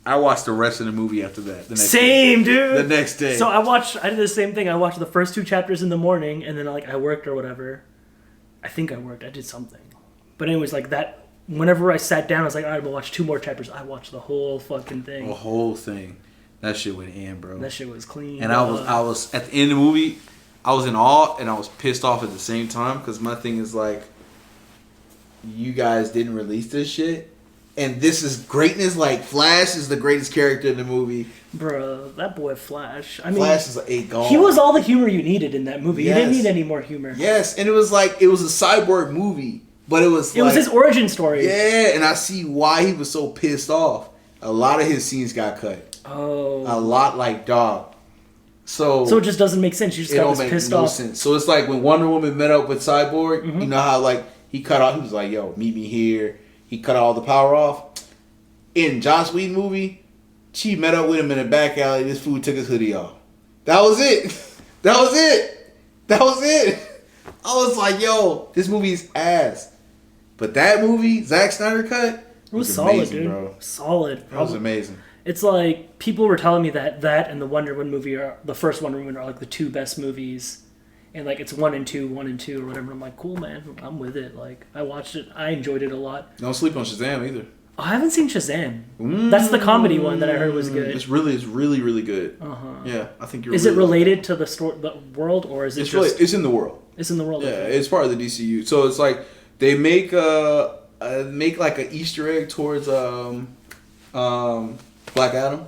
I watched the rest of the movie after that. The next Same, day. dude. The next day. So I did the same thing. I watched the first 2 chapters in the morning, and then I worked or whatever. I think I worked. I did something. But anyways, like that. Whenever I sat down, I was like, all right, we'll watch 2 more chapters. I watched the whole fucking thing. The whole thing. That shit went in, bro. That shit was clean. And I was at the end of the movie, I was in awe and I was pissed off at the same time because my thing is like, you guys didn't release this shit, and this is greatness. Like Flash is the greatest character in the movie. Bro, that boy Flash. I mean, Flash is a god. He was all the humor you needed in that movie. Yes. You didn't need any more humor. Yes, and it was a cyborg movie, but it was his origin story. Yeah, and I see why he was so pissed off. A lot of his scenes got cut. Oh. A lot, like, dog. So it just doesn't make sense. You just got this pissed off. Sense. So it's like when Wonder Woman met up with Cyborg, you know how like he cut off, he was like, yo, meet me here. He cut all the power off. In Joss Whedon movie, she met up with him in a back alley. This fool took his hoodie off. That was it. That was it. That was it. I was like, yo, this movie's ass. But that movie, Zack Snyder Cut, it was solid, amazing, dude. Bro. Solid. That was amazing. It's like people were telling me that and the Wonder Woman movie the first Wonder Woman are like the 2 best movies, and like it's 1 and 2 or whatever. I'm like, cool, man. I'm with it. Like I watched it. I enjoyed it a lot. Don't sleep on Shazam either. I haven't seen Shazam. That's the comedy one that I heard was good. It's really, really good. Yeah, I think you're. Is it related to the world, or is it it's in the world? It's in the world. Yeah, it's part of the DCU. So it's like they make like an Easter egg towards Black Adam.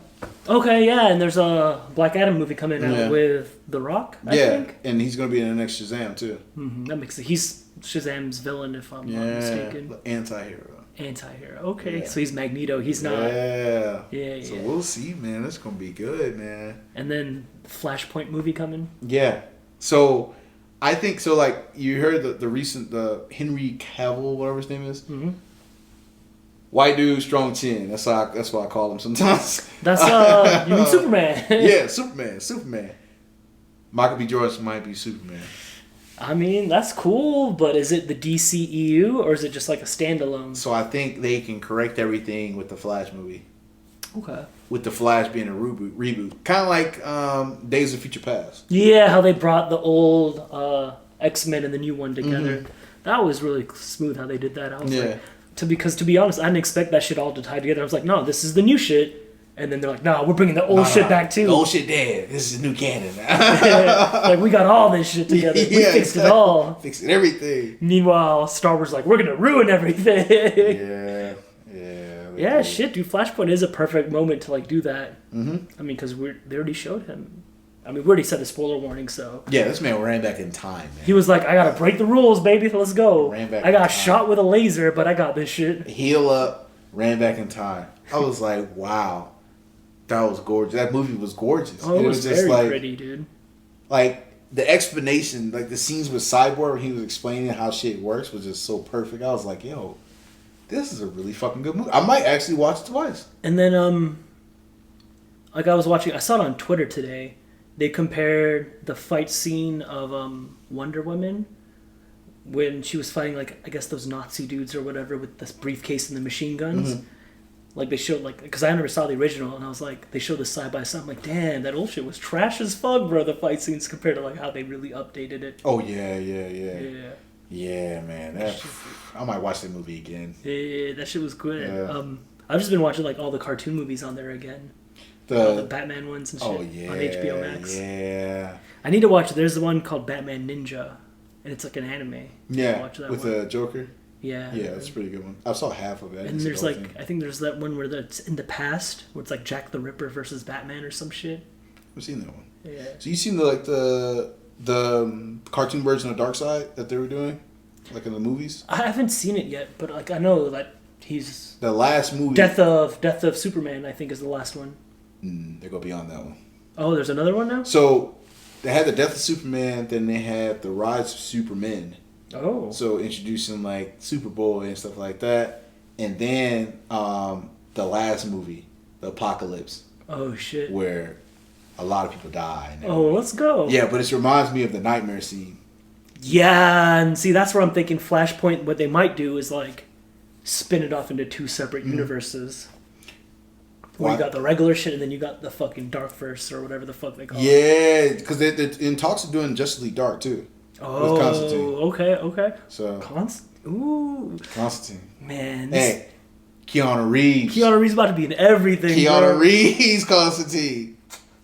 Okay, yeah, and there's a Black Adam movie coming out with The Rock. I think. And he's gonna be in the next Shazam too. That makes sense. He's Shazam's villain, if I'm not mistaken. Anti-hero. Okay, so he's Magneto. He's not. Yeah. So we'll see, man. It's gonna be good, man. And then Flashpoint movie coming. Yeah. So I think so. Like you heard the recent Henry Cavill, whatever his name is. White dude, strong chin. That's what I call him sometimes. That's you mean Superman? Yeah, Superman. Michael B. Jordan might be Superman. I mean, that's cool, but is it the DCEU or is it just like a standalone? So I think they can correct everything with the Flash movie. Okay. With the Flash being a reboot. Kind of like Days of Future Past. Yeah, how they brought the old X-Men and the new one together. Mm-hmm. That was really smooth how they did that. I was like, because to be honest, I didn't expect that shit all to tie together. I was like, no, this is the new shit. And then they're like, no, we're bringing the old shit back too. The old shit dead. This is new canon now. Like, we got all this shit together. We fixed it all. Fixing everything. Meanwhile, Star Wars like, we're going to ruin everything. Yeah, shit, dude. Flashpoint is a perfect moment to like do that. Mm-hmm. I mean, because they already showed him. I mean, we already said a spoiler warning, so... Yeah, this man ran back in time, man. He was like, I gotta break the rules, baby. Let's go. I got shot with a laser, but I got this shit. Heal up, ran back in time. I was like, wow. That was gorgeous. That movie was gorgeous. Oh, it was just very pretty, dude. Like, the explanation, like the scenes with Cyborg when he was explaining how shit works was just so perfect. I was like, yo, this is a really fucking good movie. I might actually watch it twice. And then, like I saw it on Twitter today. They compared the fight scene of Wonder Woman when she was fighting, like, I guess those Nazi dudes or whatever with this briefcase and the machine guns. Mm-hmm. Like, they showed, like, because I never saw the original, and I was like, they showed this side by side. I'm like, damn, that old shit was trash as fuck, bro, the fight scenes compared to, like, how they really updated it. Oh, yeah. Yeah, man. I might watch that movie again. Yeah, that shit was good. Yeah. I've just been watching, like, all the cartoon movies on there again. All the Batman ones and shit on HBO Max. Yeah. I need to watch it. There's the one called Batman Ninja, and it's like an anime. Yeah, watch that with one. The Joker. Yeah. Yeah, that's a pretty good one. I saw half of it. And there's like, I think there's that one where it's in the past, where it's like Jack the Ripper versus Batman or some shit. I've seen that one. Yeah. So you seen the cartoon version of Darkseid that they were doing, like in the movies? I haven't seen it yet, but like I know that he's the last movie. Death of Superman, I think, is the last one. They're going beyond that one. Oh, there's another one now? So, they had the Death of Superman, then they had the Rise of Supermen. Oh. So, introducing, like, Superboy and stuff like that. And then, the last movie, The Apocalypse. Oh, shit. Where a lot of people die. Let's go. Yeah, but it reminds me of the Nightmare scene. Yeah, and see, that's where I'm thinking Flashpoint, what they might do is, like, spin it off into two separate universes. Where you got the regular shit, and then you got the fucking Darkverse or whatever the fuck they call it. Yeah, because they're in talks of doing Justice League Dark too. Oh, with Constantine. Okay. So Constantine. Man. Hey, Keanu Reeves. Keanu Reeves about to be in everything. Keanu Reeves, Constantine.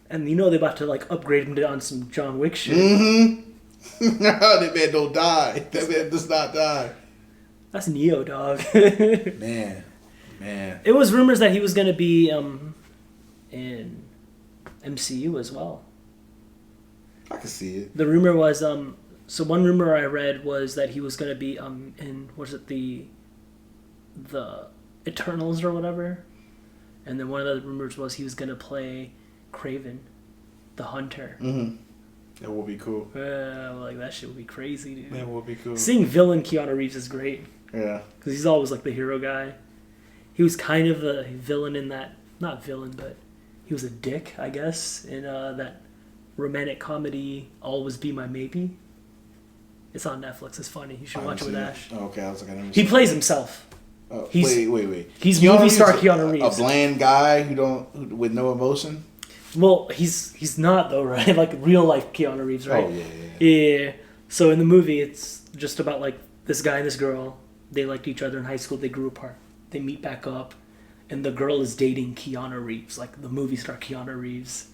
And you know they're about to like upgrade him on some John Wick shit. Mm-hmm. That man don't die. That man does not die. That's Neo, dog. Man. It was rumors that he was going to be in MCU as well. I can see it. The rumor was, so one rumor I read was that he was going to be in, what is it, the Eternals or whatever. And then one of the rumors was he was going to play Kraven, the Hunter. Mm-hmm. That would be cool. Like, that shit would be crazy, dude. That would be cool. Seeing villain Keanu Reeves is great. Yeah. Because he's always like the hero guy. He was kind of a villain in that, not villain, but he was a dick, I guess, in that romantic comedy, Always Be My Maybe. It's on Netflix. It's funny. You should watch it with Ash. Oh, okay, I was like, I never He plays himself. Wait. He's Keanu movie star Reeves, Keanu Reeves. A bland guy with no emotion? Well, he's not though, right? Like real life Keanu Reeves, right? Oh, yeah. So in the movie, it's just about like this guy and this girl. They liked each other in high school. They grew apart. They meet back up, and the girl is dating Keanu Reeves, like the movie star Keanu Reeves.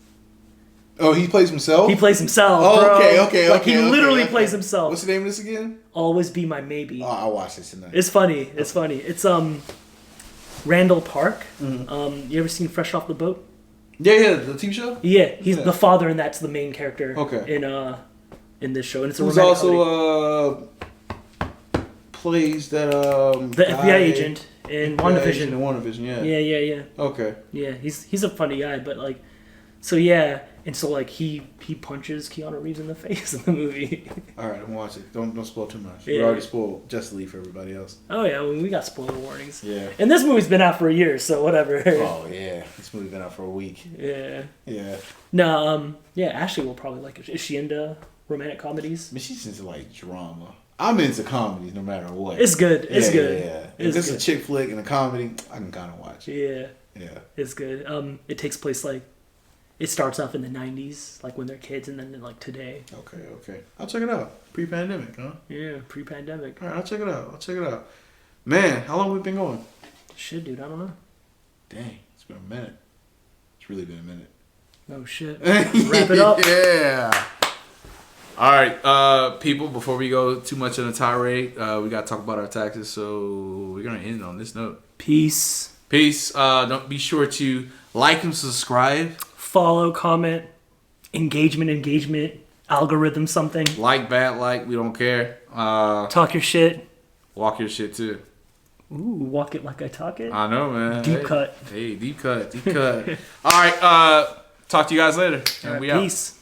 Oh, he plays himself? He plays himself, bro. Okay. Like, he literally plays himself. What's the name of this again? Always Be My Maybe. Oh, I'll watch this tonight. It's funny. It's Randall Park. Mm-hmm. You ever seen Fresh Off the Boat? Yeah, the TV show? Yeah, he's the father, and that's the main character in this show. And it's a who's also plays that the FBI agent in WandaVision. In WandaVision, yeah. Yeah. Okay. Yeah, he's a funny guy, but like, so yeah, And so like he punches Keanu Reeves in the face in the movie. All right, I'm watching. Don't spoil too much. Yeah. We already spoiled Justice League for everybody else. Oh yeah, we got spoiler warnings. Yeah. And this movie's been out for a year, so whatever. Oh yeah, this movie's been out for a week. Yeah. Yeah. No, yeah, Ashley will probably like it. Is she into romantic comedies? I mean, she's into like drama. I'm into comedies no matter what. It's good. It's good. Yeah. If It's this is good. a chick flick and a comedy, I can kind of watch it. Yeah. Yeah. It's good. It takes place like it starts off in the 90s, like when they're kids, and then like today. Okay. I'll check it out. Pre-pandemic, huh? Yeah, pre-pandemic. All right, I'll check it out. Man, how long we been going? Shit, dude, I don't know. Dang, it's been a minute. It's really been a minute. Oh shit. Wrap it up. Yeah. All right, people. Before we go too much on a tirade, we gotta talk about our taxes. So we're gonna end on this note. Peace. Don't be sure to like and subscribe. Follow, comment, engagement, algorithm, something. Like, bad, like, we don't care. Talk your shit. Walk your shit too. Ooh, walk it like I talk it. I know, man. Deep cut. Hey, deep cut. All right. Talk to you guys later. And All right, we out. peace.